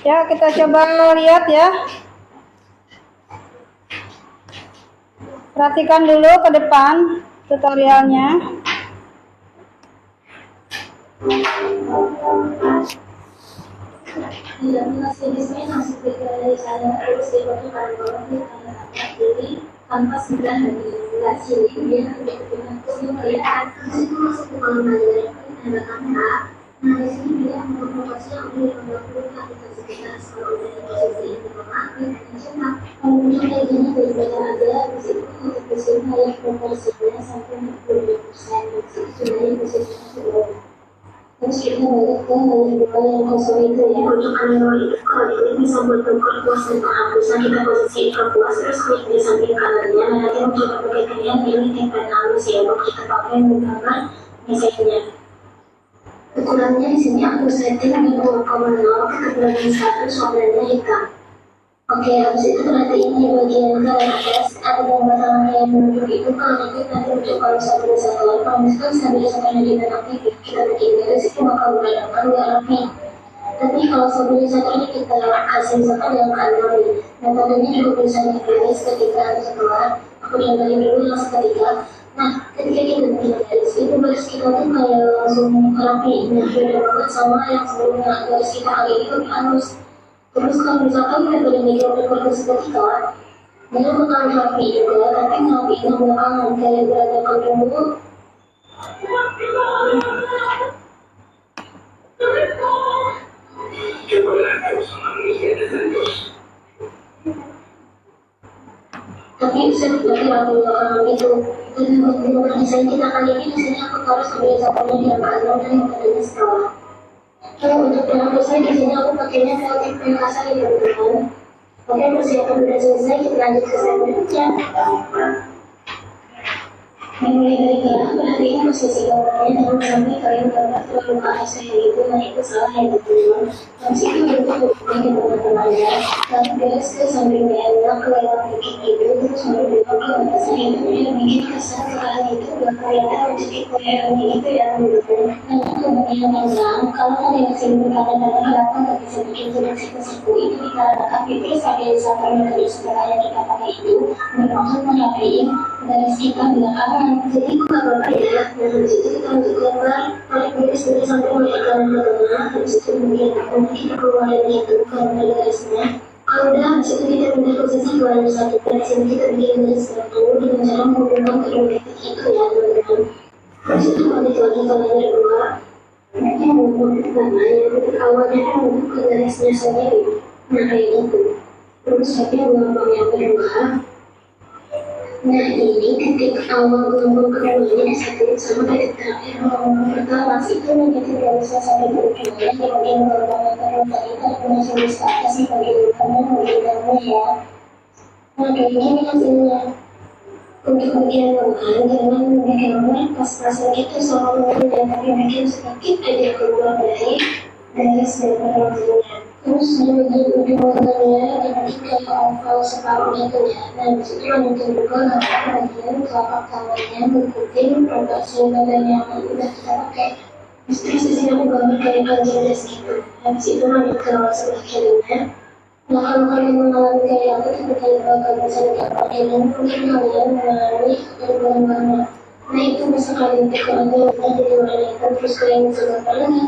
Ya, kita coba lihat ya. Perhatikan dulu ke depan tutorialnya. Tanpa sudah dijelas dia tidak untuk melihat itu masuk ke kolam belajar ada kamera. Nah di sini dia memprovokasi yang boleh mendahulukan kita sekitar sekolah dari posisi ini memakai dan cetak. Kalau muncul kayak gini baik-baik aja meskipun untuk posisinya yang proporsinya sampai 60%, sudah yang posisinya sebelum. Terus kita balik ke yang dua yang kosong itu ya, untuk analog itu kalau ini bisa buat ukur puas dan penghapusan kita posisi ke puas terus klik di samping kanannya. Nanti mencoba pakai kalian ini tempat halus ya untuk kita pakai menggambar misalnya. Ukurannya di sini aku setting di 2,0 ketebalan 100 warnanya hitam. Oke, habis itu perhatiin di bagian kanan atas ada gambar tangan yang menunjuk itu kalau nanti untuk kalau stabilisator. Kalau misalkan stabilisatornya kita aktif, kita bikin garis itu bakal berantakan nggak rapi. Tapi kalau stabilisatornya kita kasih misalkan yang kanan, metodenya juga bisa digaris ketika setelah aku contohin dulu yang ketiga. Nah, ketika kita bikin garis itu garis kita tuh kayak langsung rapi. Nah, beda banget sama yang sebelumnya garis kita kali ini lebih halus. Terus kalau misalkan metode mikroprekursi seketika, dia bakal rapi juga, tapi rapinya belakangan kayak berantakan dulu. Tapi bisa dipakai rapi belakangan itu. Dan untuk desain kita kali ini di sini aku taruh stabilisatornya di angka 6 dan metodenya skala. Kalau untuk penghapusnya di sini aku pakainya relatif yang kasar ya teman-teman. Oke, persiapan sudah selesai, kita lanjut ke slide berikutnya. Mulai dari gerak, perhatikan posisi gambarnya, jangan sampai kalian gambar terlalu ke arah saya gitu, nah itu salah ya teman-teman. Habis itu bentuk hubungannya teman-teman ya. Lalu garis ke samping enak, lewat dikit gitu, terus baru belok ke atasnya itu dia bikin kesan sekarang itu gak kelihatan menjadi koyaknya gitu ya teman-teman. Nah itu bagian panggang, kalau ada yang sering berkata-kata kenapa gak bisa bikin siku-siku itu dikarenakan fitur stabilisatornya dari sebenarnya kita pakai itu bermaksud merapiin garis kita belakangan. Jadi itu gak apa-apa ya. Nah habis itu kita lanjut gambar, tarik garis dari samping mulai kanan ke tengah, habis itu kemudian kita keluarin itu karena garisnya. Kalau udah habis itu kita pindah posisi ke layar satu, dari sini kita bikin garis satu dengan cara menghubungkan kedua titik itu ya teman-teman. Habis itu lanjut lagi ke layar dua. Nanti menghubung pertama yang titik awalnya kan untuk ke garisnya sendiri. Nah kayak gitu. Terus tapi gelombang yang kedua. Nah ini titik awal gelombang keduanya disatuin sama titik terakhir gelombang pertama itu menjadi garisnya sampai ke ujungnya di bagian gelombang yang kedua itu aku masih bisa atas di bagian depannya ya. Nah kayak gini hasilnya. Untuk bagian lengan jangan digambar pas-pasan itu sama menurutnya, tapi bikin sedikit aja keluar dari garis gambarannya. Terus di bagian ujung lengannya dibikin kayak oval separuh gitu ya. Nah disitu lanjutin juga gambar bagian telapak tangannya mengikuti proporsi badan yang udah kita pakai. Terus di sini aku gambar kayak panjang gitu. Habis itu lanjut ke sebelah kirinya. Nah kalau kalian mengalami kayak aku itu kalian bakal bisa dapat dan mungkin kalian mengalami gambarnya. Nah itu bisa kalian tukar aja udah jadi warna hitam terus kalian bisa gambar lagi.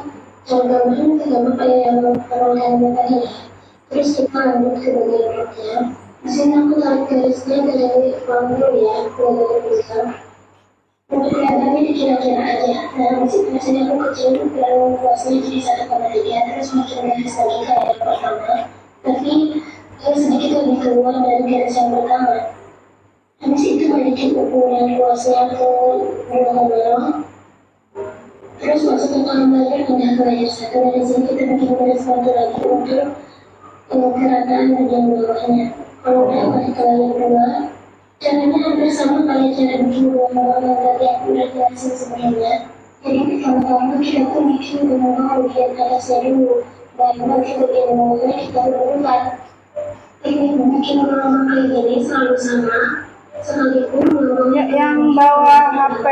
Cara gambarnya kita gambar kayak yang kalian tadi ya. Terus kita lanjut ke bagian perutnya. Di sini aku tarik garisnya dari bawah dulu ya, ke bagian belakang. Untuk kelihatannya dikira-kira aja. Nah di sini aku kecil dan luasnya jadi 1,3 terus makin garis lagi kayak yang pertama. Tapi sedikit lebih keluar dari garis yang pertama. Habis itu balikin ukuran luasnya ke 2,0. Terus masuk ke kolam belajar pindah ke layar 1. Dari sini kita bikin garis satu lagi untuk gerakan bagian bawahnya. Kalau udah balik ke layar 2, caranya hampir sama kayak cara bikin gelombang yang tadi aku udah jelasin sebelumnya. Jadi pertama-tama kita tuh bikin gelombang bagian atasnya dulu. Dan nanti bagian bawahnya kita urutkan. Teknik bikin gelombang kayak gini selalu sama. Sekalipun gelombang Yang bawa HP,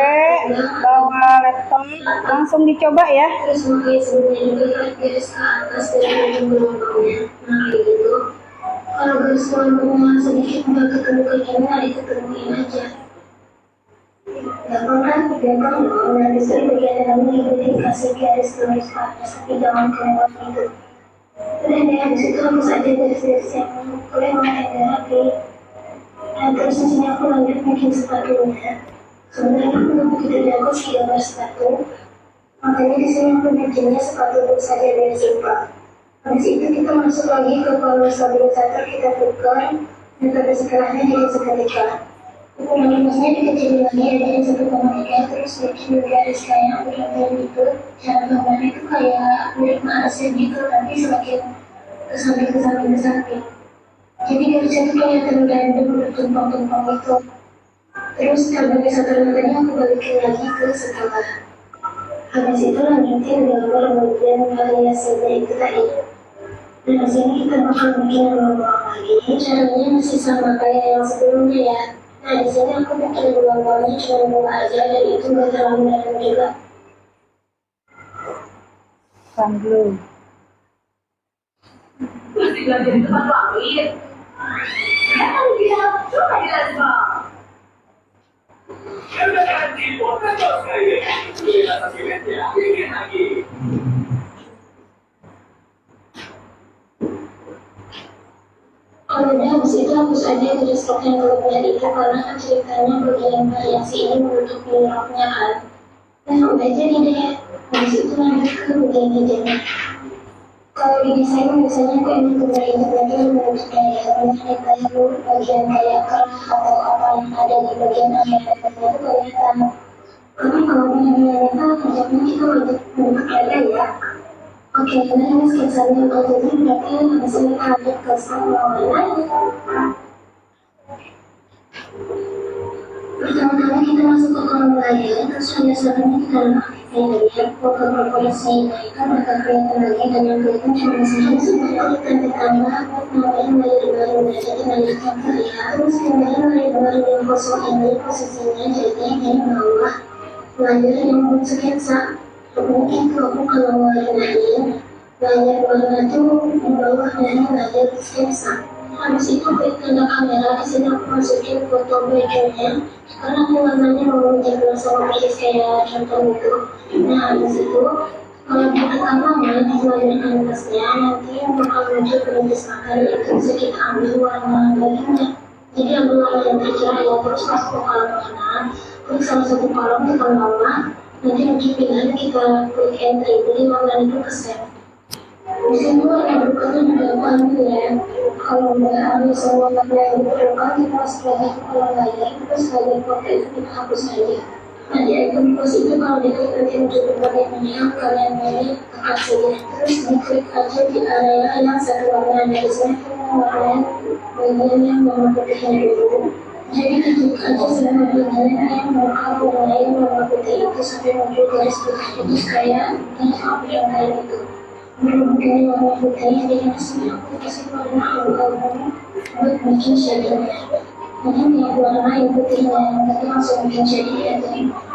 bawa laptop, langsung dicoba ya. terus makanya sebenarnya juga garis ke atas dari ujung gelombangnya. Nah kayak gitu. Kalau garis rumah sedikit nggak ketemu kayaknya diketemuin aja. Gampang kan? Gampang dong. Nanti sering bagian dalamnya juga dikasih garis ke atas, tapi jangan kelewat gitu. Udah deh, habis itu hapus aja garis-garis yang kalian mau yang rapi. Nah, terus di sini aku lanjut bikin sepatunya. Sebenarnya aku nggak begitu jago sih gambar sepatu. Makanya di sini aku bikinnya sepatu saja dari simpel. Habis itu kita masuk lagi ke power stabilisator, kita tukar metode setelahnya jadi seketika. Ukuran rumusnya dikecilin lagi jadi 1,3, terus bikin garis kayak aku contohin gitu. Cara gambarnya itu kayak mirip ASC gitu, tapi semakin ke samping. Jadi garisnya itu kelihatan random bertumpang-tumpang gitu. Terus stabilisator tadi aku balikin lagi ke setelah. Habis itu lanjutin gambar bagian variasinya itu tadi. Dan di sini kita bakal bikin gelombang lagi. Caranya masih sama kayak yang sebelumnya ya. Nah di sini aku bikin gelombangnya cuma 2 aja dan itu nggak terlalu dalam juga. Sambil. Masih belajar di tempat lain. Ya kan dia coba dilakukan. Kalau udah habis itu hapus aja garis rok yang kelebihan itu karena kan ceritanya bagian variasi ini menutupi roknya kan. Nah udah jadi deh. Habis itu lanjut ke bagian hijaunya. Kalau di desain biasanya aku emang kembali lagi menutup daya bagian kayak kerah atau apa yang ada di bagian akhir itu kelihatan. Karena kalau benar-benar kerjanya kita wajib menutup daya ya. Oke, karena ini sketsanya udah jadi berarti habis ini lanjut ke sama warna. Pertama-tama kita masuk ke kolom layar, terus biasanya kita lihat foto proporsi kan bakal kelihatan lagi dan yang kelihatan cuma disini sebenarnya kita ditambah nambahin layar baru jadi lanjutkan ke lihat terus pindahin layar baru yang kosong ini posisinya jadi di bawah layar yang sketsa. Mungkin aku kalau warnain layar warna itu di bawah dari layar sketsa. Habis itu klik tanda kamera, di sini aku masukin foto bajunya karena aku warnanya mau jaga sama persis kayak contoh itu. Nah habis itu kalau ditekan lama di layar kanvasnya nanti yang bakal muncul perintis akar itu bisa kita ambil warna bajunya. Jadi ambil warna yang tercahaya terus masuk ke kolom warna, klik salah satu kolom tekan bawah, nanti muncul pilihan kita klik entry jadi warna itu ke save. Di sini warna berukatnya juga aku ambil ya. Kalau udah ambil semua warna yang diperlukan kita masuk lagi ke kolom layar, terus layar foto itu kita hapus aja. Nah di icon plus itu kalau diklik nanti muncul berbagai menu kalian pilih tekan saja. Terus diklik aja di area yang satu warna dari sini warna bagian yang warna putihnya dulu. Jadi diklik aja semua bagian yang bakal warnain warna putih itu sampai muncul garis putih itu kayak apa yang kalian itu. Berhubungan warna putih dengan sini aku kasih warna abu-abu buat bikin shadownya. Jadi yang warna yang putihnya nanti langsung bikin shadow aja.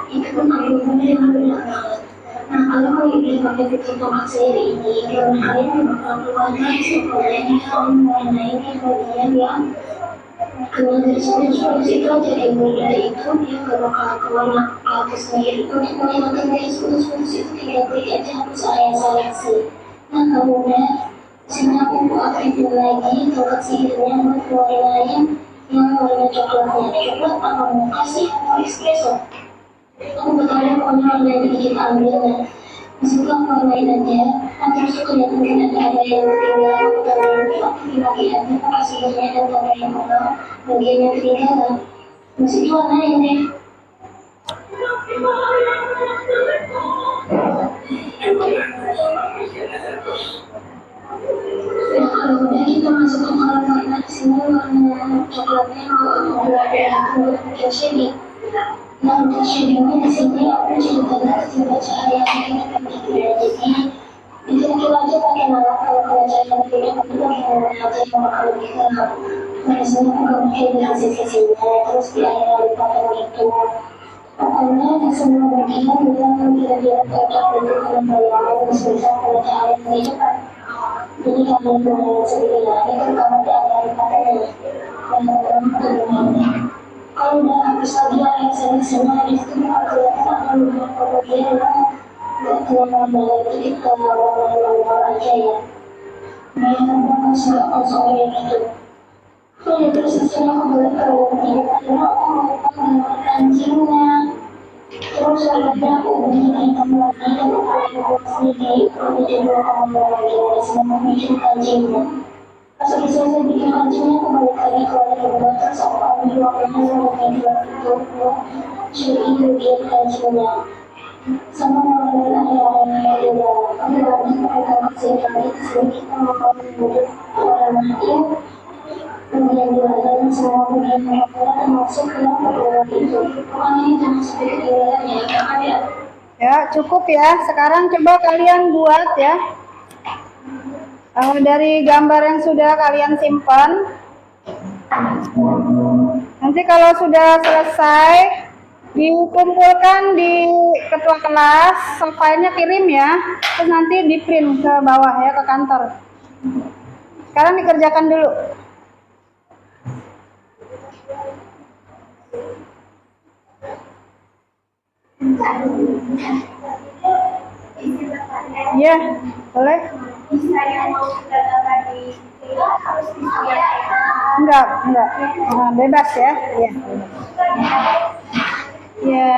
Itu pun abu-abunya yang berbeda banget. Nah kalau kalian udah pakai putih tomak seri ini, warna kalian bakal keluar dari sekolahnya yang warnain bagian yang kena dari sini cuma itu aja yang dari itu dia gak bakal ke warna hapus sendiri. Untuk menghilangkan garis putus-putus itu tinggal klik aja hapus area seleksi. Nah kalau udah sini aku aktifin lagi tongkat sihirnya buat warnain yang warna coklatnya. Coklat apa mau kasih espresso? Aku bertanya pokoknya warna yang dikit ambil dan disitu aku warnain aja. Nah terus aku lihat mungkin ada yang tinggal aku tambahin itu aktifin lagi aja tongkat sihirnya dan tambahin orang bagian yang ketinggalan. Disitu warnain deh. Nah kalau udah kita masuk ke kolom warna di sini warna coklatnya mau aku buat bikin shading. Nah untuk shadingnya di sini aku ceritakan kecil cahaya yang gitu ya. Jadi itu aja pakai nama kalau cahaya tidak itu pakai nama aja yang bakal lebih gelap. Nah di sini aku nggak pakai di sisi-sisinya terus di area lipatan gitu. Pokoknya di semua bagian yang kira-kira cocok untuk penampilan bisa kalau cahaya ini cepat. Jadi kalian boleh sedikit lagi terutama di area dari katanya. Dan berapa kalau udah habis lagi yang sana itu kelihatan akan lebih kemudian nggak keluar dari kita orang aja ya. Nah, yang kosong gitu. Kalau terus hasilnya aku boleh kalau tidak karena aku mau kancingnya. Terus akhirnya aku bikin item lagi dan aku buat sendiri. Aku coba kamu lagi dari semua bikin kancingnya. Pas bisa saya bikin kancingnya aku balik lagi ke luar terus aku ambil waktunya sama media itu buat curi ingredient kancingnya. Sama orang-orang yang juga aku lagi mereka masih lagi sini kita mau menuju orang lain. Kemudian jualan semua bagian mereka masuk ke dalam itu. Pokoknya ini jangan sampai ketinggalan ya. Ya, cukup ya. Sekarang coba kalian buat ya. Dari gambar yang sudah kalian simpan. Nanti kalau sudah selesai, dikumpulkan di ketua kelas, filenya kirim ya. Terus nanti di print ke bawah ya, ke kantor. Sekarang dikerjakan dulu. Iya, boleh. Enggak. Nah, bebas ya. Iya. Iya.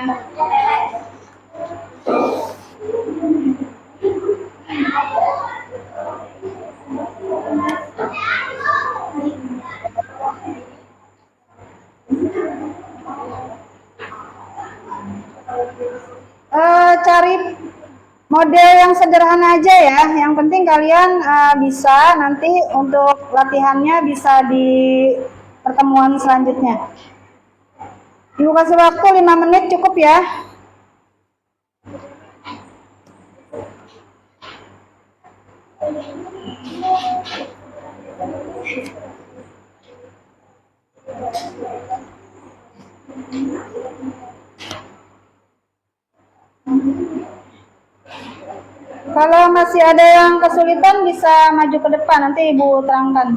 Cari model yang sederhana aja ya. Yang penting kalian bisa nanti untuk latihannya bisa di pertemuan selanjutnya. Ibu kasih waktu 5 menit cukup ya. Kalau masih ada yang kesulitan bisa maju ke depan, nanti Ibu terangkan.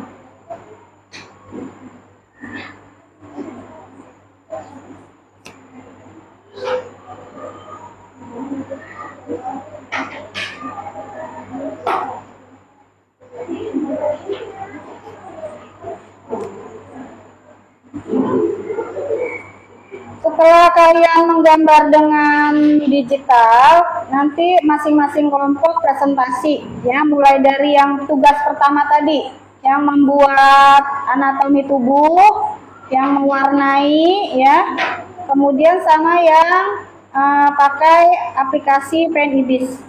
Setelah kalian menggambar dengan digital, nanti masing-masing kelompok presentasi ya, mulai dari yang tugas pertama tadi, yang membuat anatomi tubuh, yang mewarnai ya, kemudian sama yang pakai aplikasi Penibis.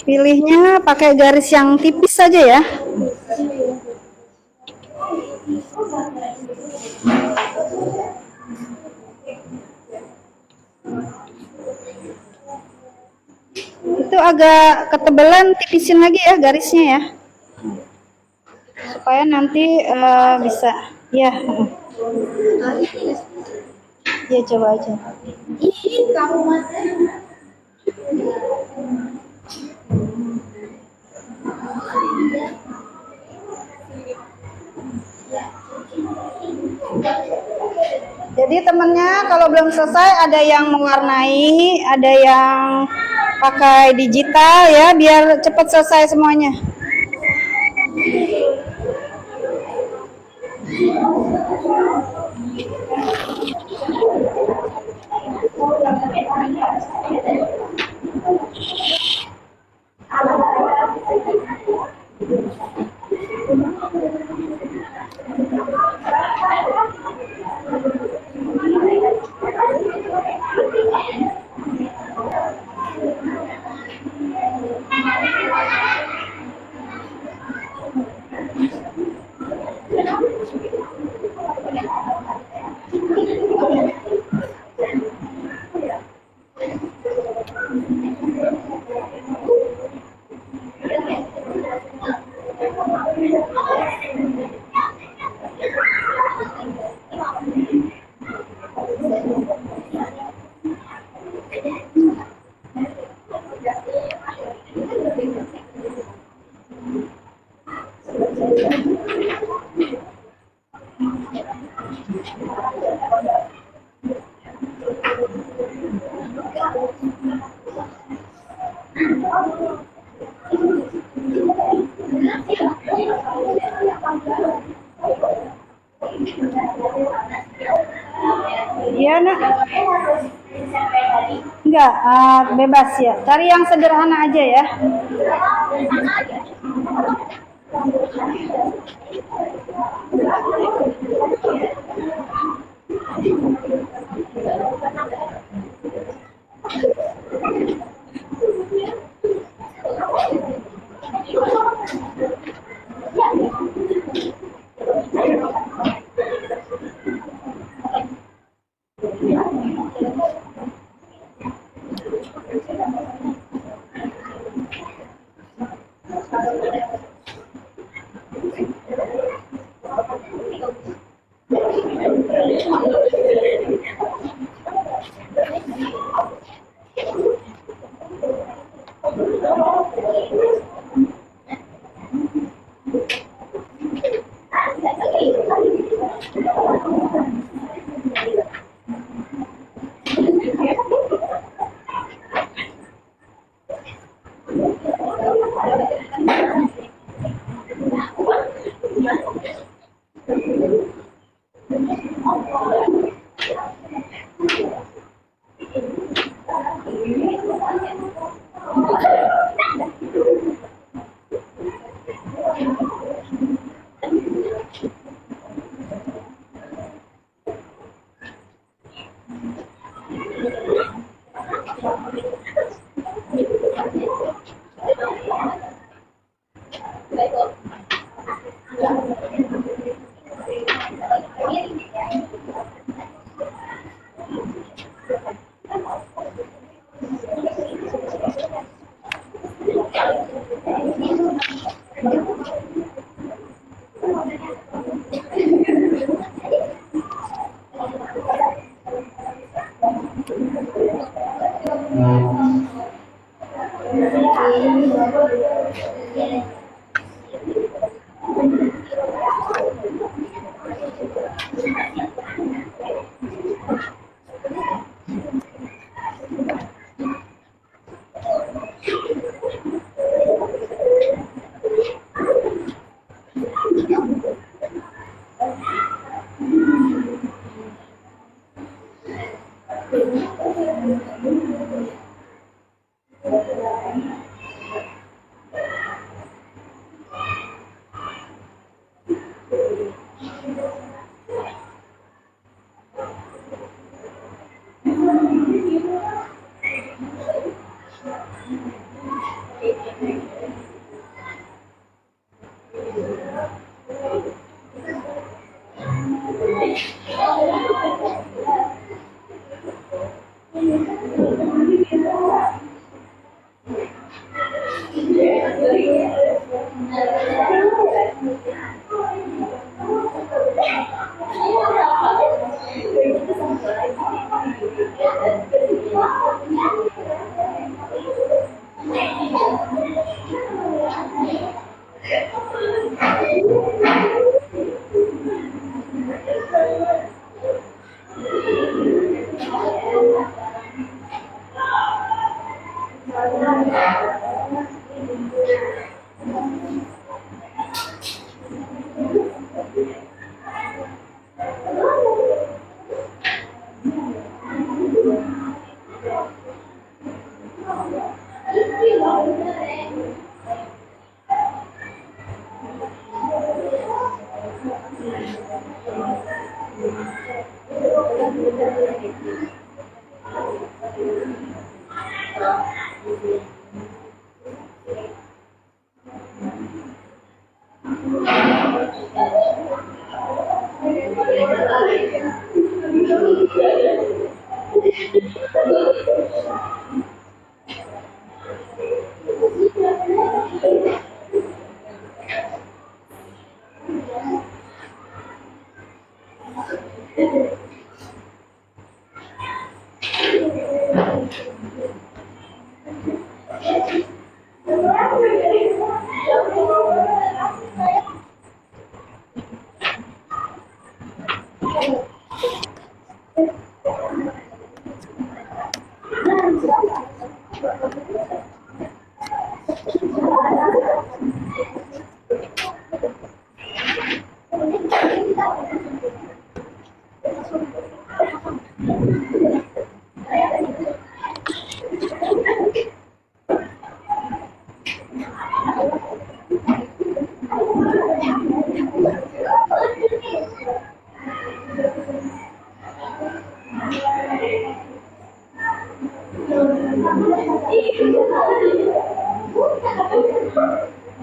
Pilihnya pakai garis yang tipis saja ya. Itu agak ketebalan, tipisin lagi ya garisnya ya. Supaya nanti bisa ya. Ya coba aja. Ih, kamu mas. Jadi temennya kalau belum selesai ada yang mewarnai, ada yang pakai digital ya, biar cepat selesai semuanya. Iya nak? Enggak, bebas ya. Cari yang sederhana aja ya.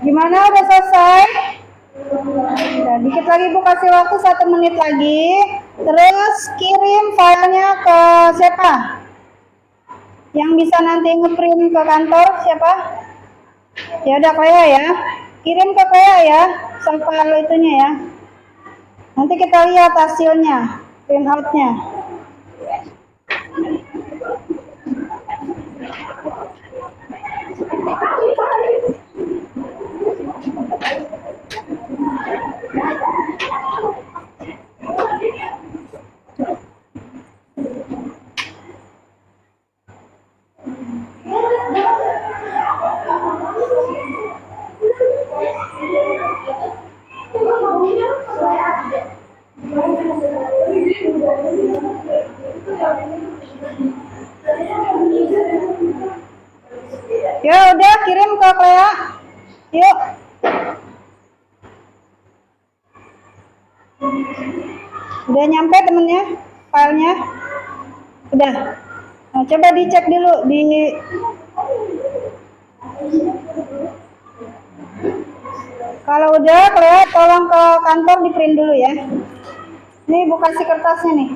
Gimana, udah selesai? Nah, dikit lagi Bu, kasih waktu 1 menit lagi. Terus kirim filenya ke siapa? Yang bisa nanti ngeprint ke kantor siapa? Ya udah Clea ya. Kirim ke Clea ya, file itunya ya. Nanti kita lihat hasilnya, print out-nya. Ya udah, kirim ke Clea. Yuk. Udah nyampe temennya, filenya? Udah. Nah, coba dicek dulu di kalau udah, Clea tolong ke kantor di print dulu ya. Nih Bu, kasih kertasnya nih.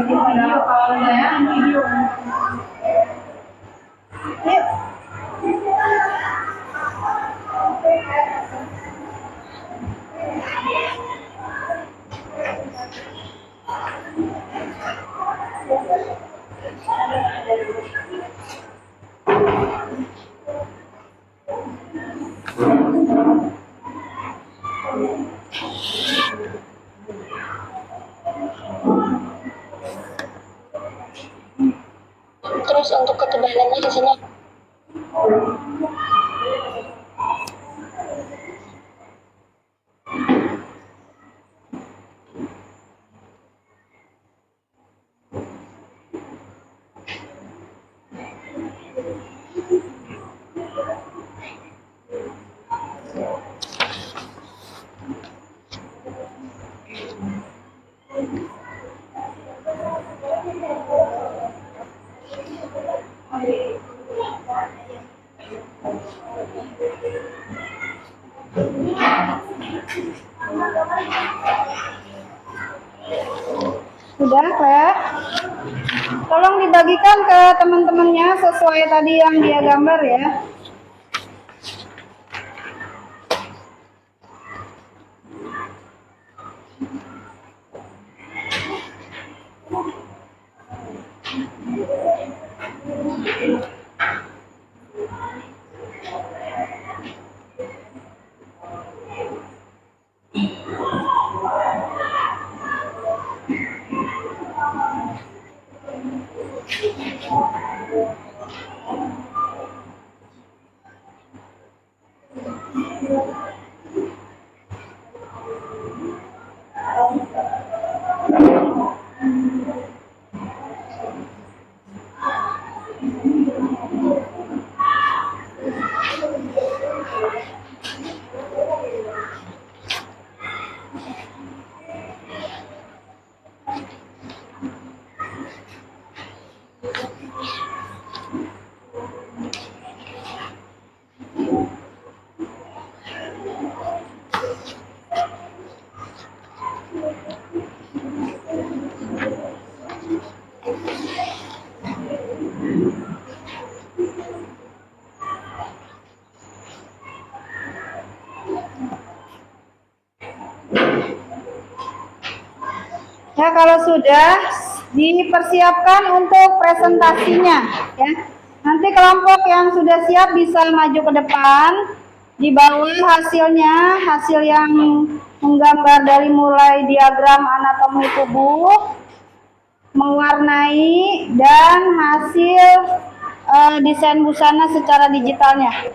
Yuk. Terus untuk ketebalannya di sini Udah, Clea. Tolong dibagikan ke teman-temannya sesuai tadi yang dia gambar ya. Ya, kalau sudah dipersiapkan untuk presentasinya ya. Nanti kelompok yang sudah siap bisa maju ke depan. Di bawah hasilnya, hasil yang menggambar dari mulai diagram anatomi tubuh, mewarnai, dan hasil desain busana secara digitalnya.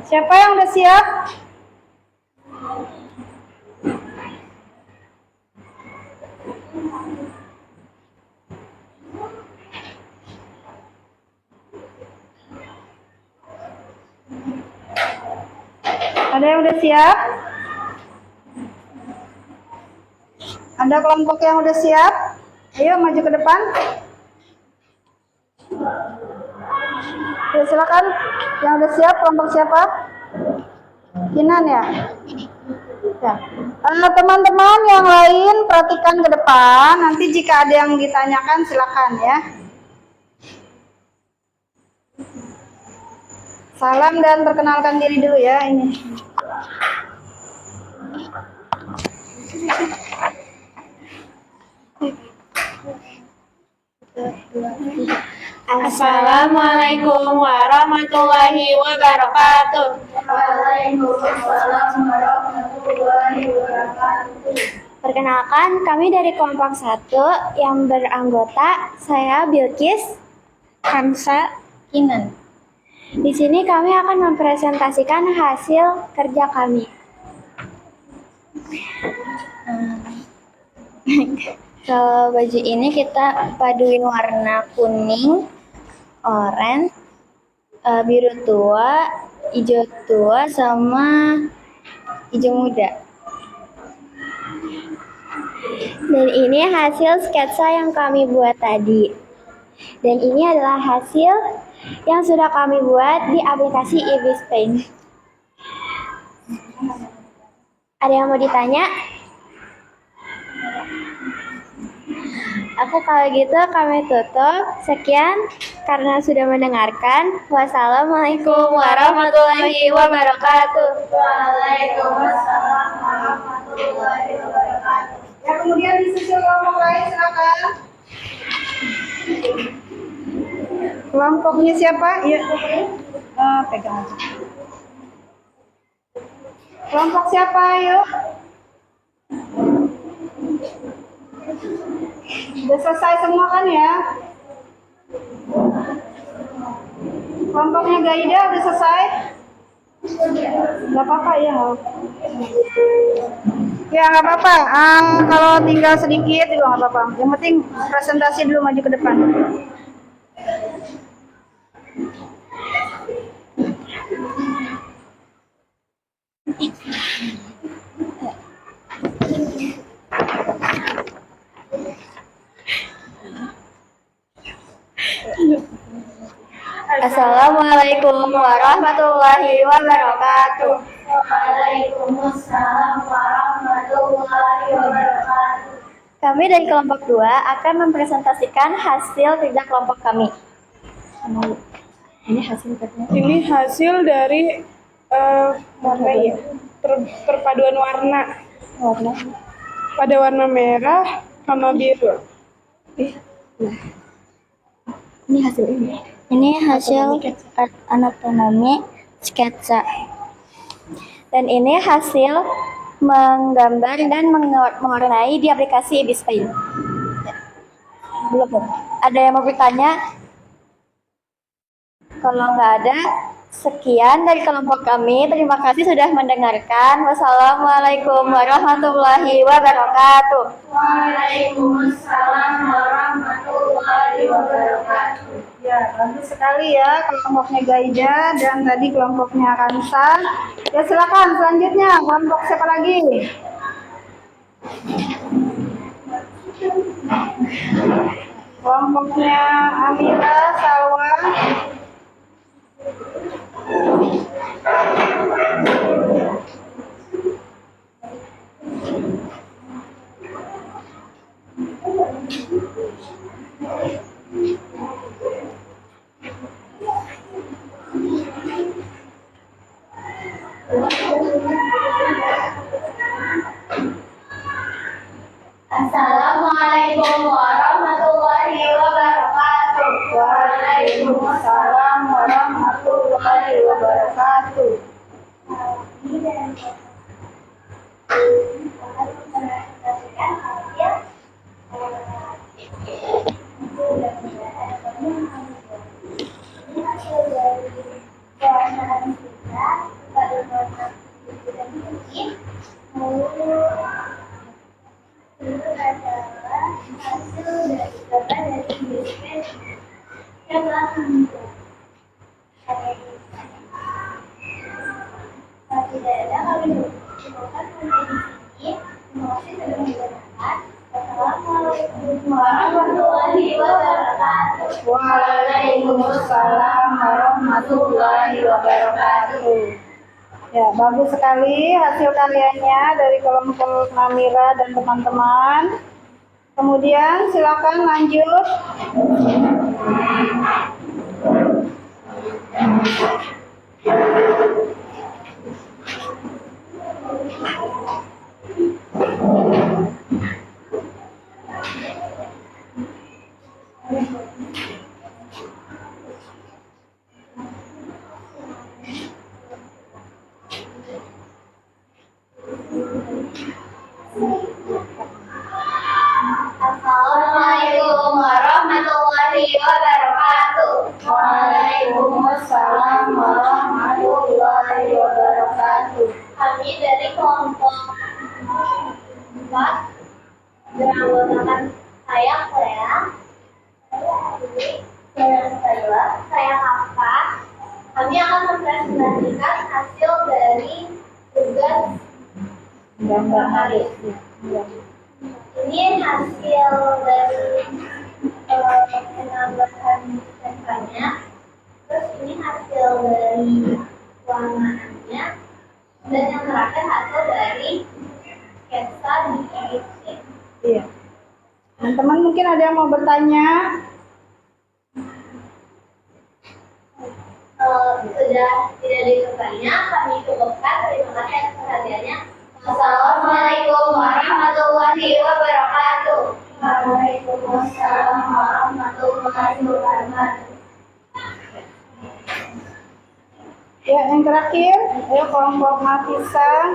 Siapa yang udah siap? Ada yang udah siap? Ada kelompok yang udah siap? Ayo maju ke depan. Ya, silakan. Yang udah siap kelompok siapa? Kinan ya? Ya. Teman-teman yang lain perhatikan ke depan. Nanti jika ada yang ditanyakan silakan ya. Salam dan perkenalkan diri dulu ya ini. Assalamualaikum warahmatullahi wabarakatuh. Waalaikumsalam warahmatullahi wabarakatuh. Perkenalkan, kami dari kelompok 1 yang beranggota saya Bilkis, Hamsa, Kinan. Di sini kami akan mempresentasikan hasil kerja kami. Kalau baju ini kita paduin warna kuning, oranye, biru tua, hijau tua, sama hijau muda. Dan ini hasil sketsa yang kami buat tadi. Dan ini adalah hasil yang sudah kami buat di aplikasi Ibis Paint. Ada yang mau ditanya? Aku kalau gitu kami tutup. Sekian karena sudah mendengarkan. Wassalamualaikum warahmatullahi wabarakatuh. Waalaikumsalam warahmatullahi wabarakatuh. Ya, kemudian disusul kelompok lain silakan. Kelompoknya siapa? Iya. Pegang aja. Kelompok siapa? Yuk. Udah selesai semua kan ya? Kelompoknya Gaida udah selesai? Gak apa-apa ya. Ya nggak apa-apa. Kalau tinggal sedikit juga nggak apa-apa. Yang penting presentasi dulu, maju ke depan. Assalamualaikum warahmatullahi wabarakatuh. Waalaikumsalam warahmatullahi wabarakatuh. Kami dari kelompok 2 akan mempresentasikan hasil kerja kelompok kami. Ini hasil kerja. Ini hasil dari warna ya, perpaduan warna. Warna. Pada warna merah sama biru. Ini hasil ini. Ini hasil art anatomi sketsa. Dan ini hasil menggambar dan mewarnai di aplikasi Ibis Paint. Belum. Ada yang mau bertanya? Kalau nggak ada, sekian dari kelompok kami. Terima kasih sudah mendengarkan. Wassalamualaikum warahmatullahi wabarakatuh. Waalaikumsalam warahmatullahi wabarakatuh. Ya, bagus sekali ya kelompoknya Gaida dan tadi kelompoknya Kansa. Ya silakan selanjutnya kelompok siapa lagi? Kelompoknya Amira, Salwa. Assalamualaikum warahmatullahi wabarakatuh. Waalaikumsalam warahmatullahi wabarakatuh. Tidak Assalamualaikum warahmatullahi wabarakatuh. Waalaikumsalam warahmatullahi wabarakatuh. Ya, bagus sekali hasil karyanya dari kelompok Namira dan teman-teman. Kemudian silakan lanjut. Assalamualaikum warahmatullahi wabarakatuh. Waalaikumsalam warahmatullahi wabarakatuh. Kami dari kelompok 4 beranggotakan saya Clea, saya Adi, dan saya Kakak. Kami akan mempresentasikan hasil dari tugas Gambar hari. ini hasil dari penambahan sentranya. Terus ini hasil dari warnanya, dan yang terakhir hasil dari sketsa di EIC. Iya. Teman-teman mungkin ada yang mau bertanya? Sudah tidak bertanya, kami cukupkan. Terima kasih atas perhatiannya. Assalamualaikum warahmatullahi wabarakatuh. Waalaikumsalam warahmatullahi wabarakatuh. Ya, yang terakhir, ayo kelompok Nafisa.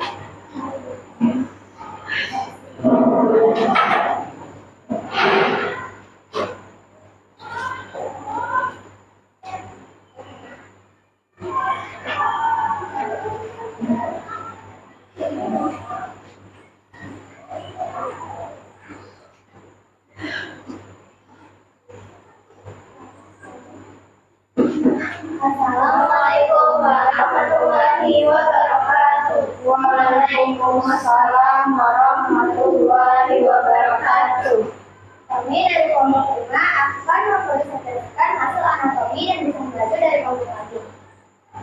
Assalamualaikum warahmatullahi wabarakatuh. Waalaikumsalam warahmatullahi wabarakatuh. Kami dari kelompok 5 akan mempresentasikan hasil anatomi dan bisa belajar dari kelompok kami.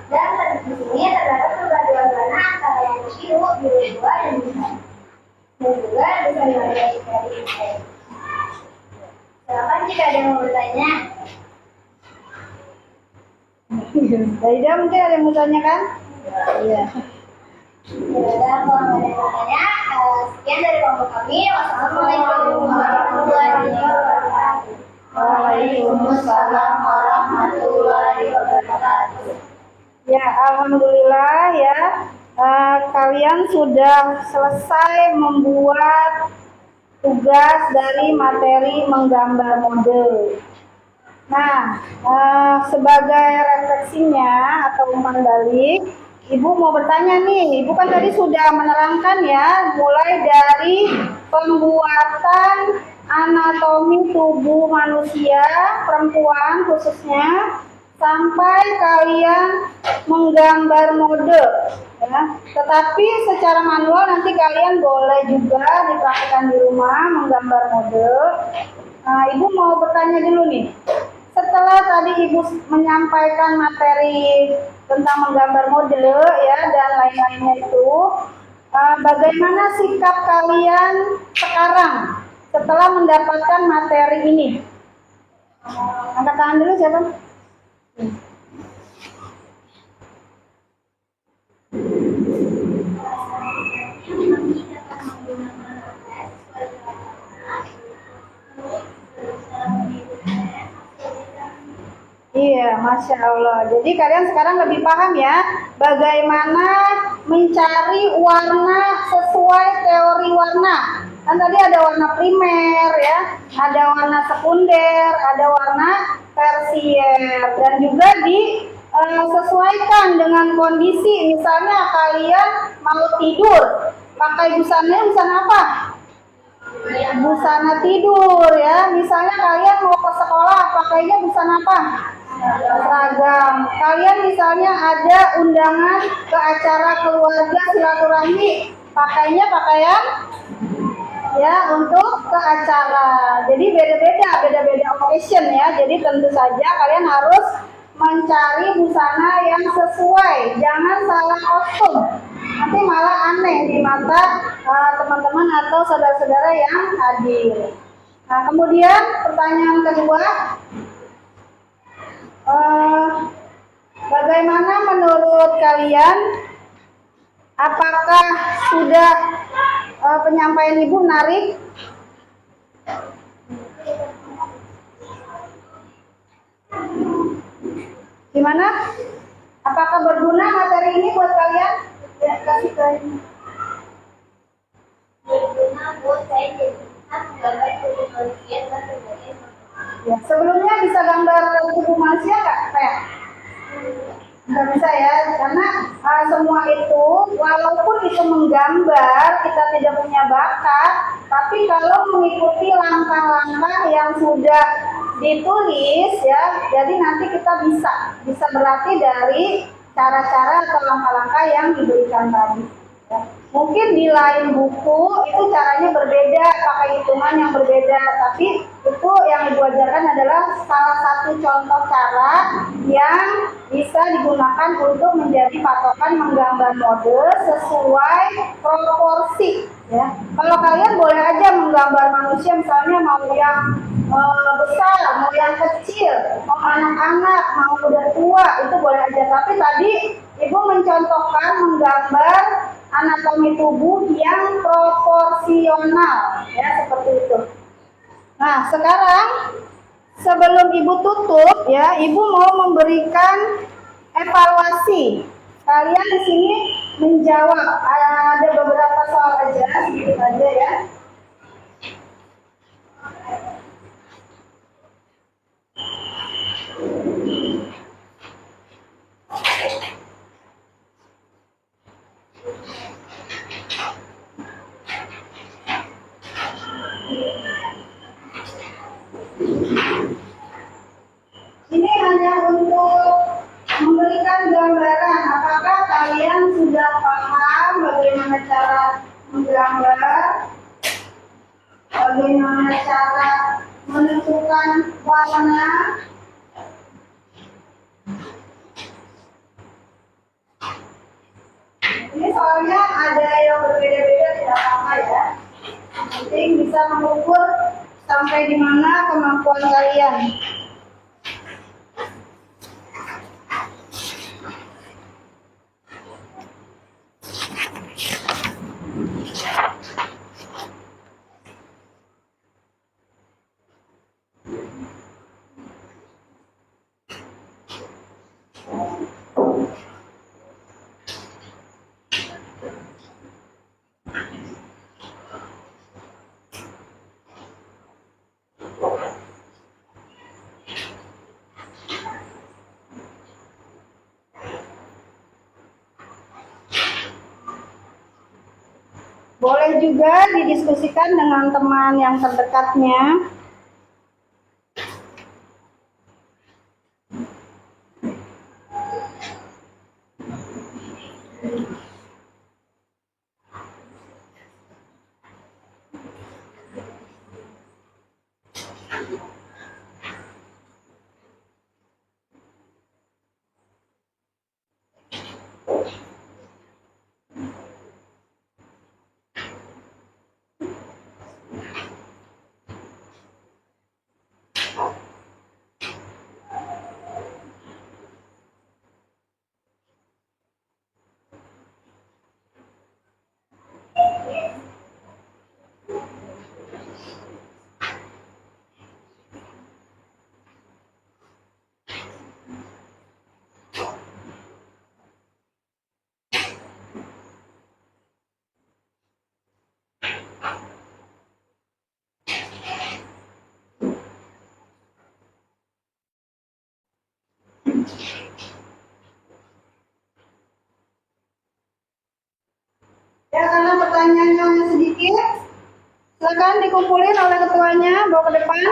Dan di sini terdapat perpaduan warna antara yang biru, biru 2, dan biru 1. Dan juga bisa dilihat dari ini. Silakan jika ada yang mau bertanya. Zaida mungkin ada yang mau tanya kan? Iya. Ya, kalau nggak ada yang bertanya, sekian dari kelompok kami. Wassalamualaikum warahmatullahi wabarakatuh. Waalaikumsalam warahmatullahi wabarakatuh. Ya, alhamdulillah ya. Kalian sudah selesai membuat tugas dari materi menggambar model. Nah, sebagai refleksinya atau umpan balik, Ibu mau bertanya nih. Ibu kan tadi sudah menerangkan ya, mulai dari pembuatan anatomi tubuh manusia, perempuan khususnya, sampai kalian menggambar model. Ya. Tetapi secara manual nanti kalian boleh juga dipraktikkan di rumah menggambar model. Nah, Ibu mau bertanya dulu nih. Setelah tadi Ibu menyampaikan materi tentang menggambar model ya dan lain-lainnya itu, bagaimana sikap kalian sekarang setelah mendapatkan materi ini? Angkat tangan dulu siapa? Iya, Masya Allah. Jadi kalian sekarang lebih paham ya, bagaimana mencari warna sesuai teori warna. Kan tadi ada warna primer ya, ada warna sekunder, ada warna tersier, dan juga disesuaikan dengan kondisi. Misalnya kalian mau tidur, pakai busananya busana apa? Busana tidur ya. Misalnya kalian mau ke sekolah, pakainya busana apa? Seragam. Kalian misalnya ada undangan ke acara keluarga silaturahmi, pakainya pakaian ya untuk ke acara. Jadi beda-beda occasion ya. Jadi tentu saja kalian harus mencari busana yang sesuai. Jangan salah kostum. Nanti malah aneh di mata teman-teman atau saudara-saudara yang hadir. Nah, kemudian pertanyaan kedua, bagaimana menurut kalian? Apakah sudah penyampaian Ibu menarik? Gimana? Apakah berguna materi ini buat kalian? Ya, kasih ke ini. Berguna buat saya jadi gambar tubuh manusia dan berbagai Ya, sebelumnya bisa gambar tubuh manusia nggak? Kayak? Nggak bisa ya, karena semua itu, walaupun itu menggambar, kita tidak punya bakat, tapi kalau mengikuti langkah-langkah yang sudah ditulis ya, jadi nanti kita bisa berarti dari cara-cara atau langkah-langkah yang diberikan tadi. Ya. Mungkin di lain buku itu caranya berbeda, pakai hitungan yang berbeda, tapi itu yang Ibu ajarkan adalah salah satu contoh cara yang bisa digunakan untuk menjadi patokan menggambar model sesuai proporsi. Ya. Kalau kalian boleh aja menggambar manusia, misalnya mau yang besar, mau yang kecil, mau anak-anak, mau udah tua, itu boleh aja. Tapi tadi Ibu mencontohkan menggambar anatomi tubuh yang proporsional, ya seperti itu. Nah, sekarang sebelum Ibu tutup, ya, Ibu mau memberikan evaluasi. Kalian di sini menjawab. Ada beberapa soal aja, sedikit aja ya. Ini hanya untuk memberikan gambaran apakah kalian sudah paham bagaimana cara menggambar, bagaimana cara menentukan warna. Ini soalnya ada yang berbeda-beda, tidak apa ya. Yang penting bisa mengukur sampai di mana kemampuan kalian. Boleh juga didiskusikan dengan teman yang terdekatnya. Ya, karena pertanyaannya hanya sedikit, silakan dikumpulin oleh ketuanya, bawa ke depan.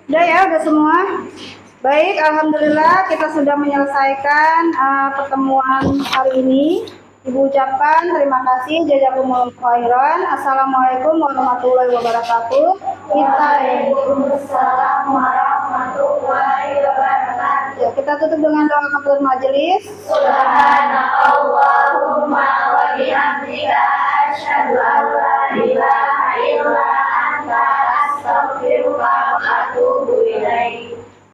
Udah ya, udah semua. Baik, alhamdulillah kita sudah menyelesaikan pertemuan hari ini. Ibu ucapkan terima kasih, jazakumullah khairan. Assalamualaikum warahmatullahi wabarakatuh. Waalaikumsalam warahmatullahi wabarakatuh. Ya, kita tutup dengan doa kafaratul majelis.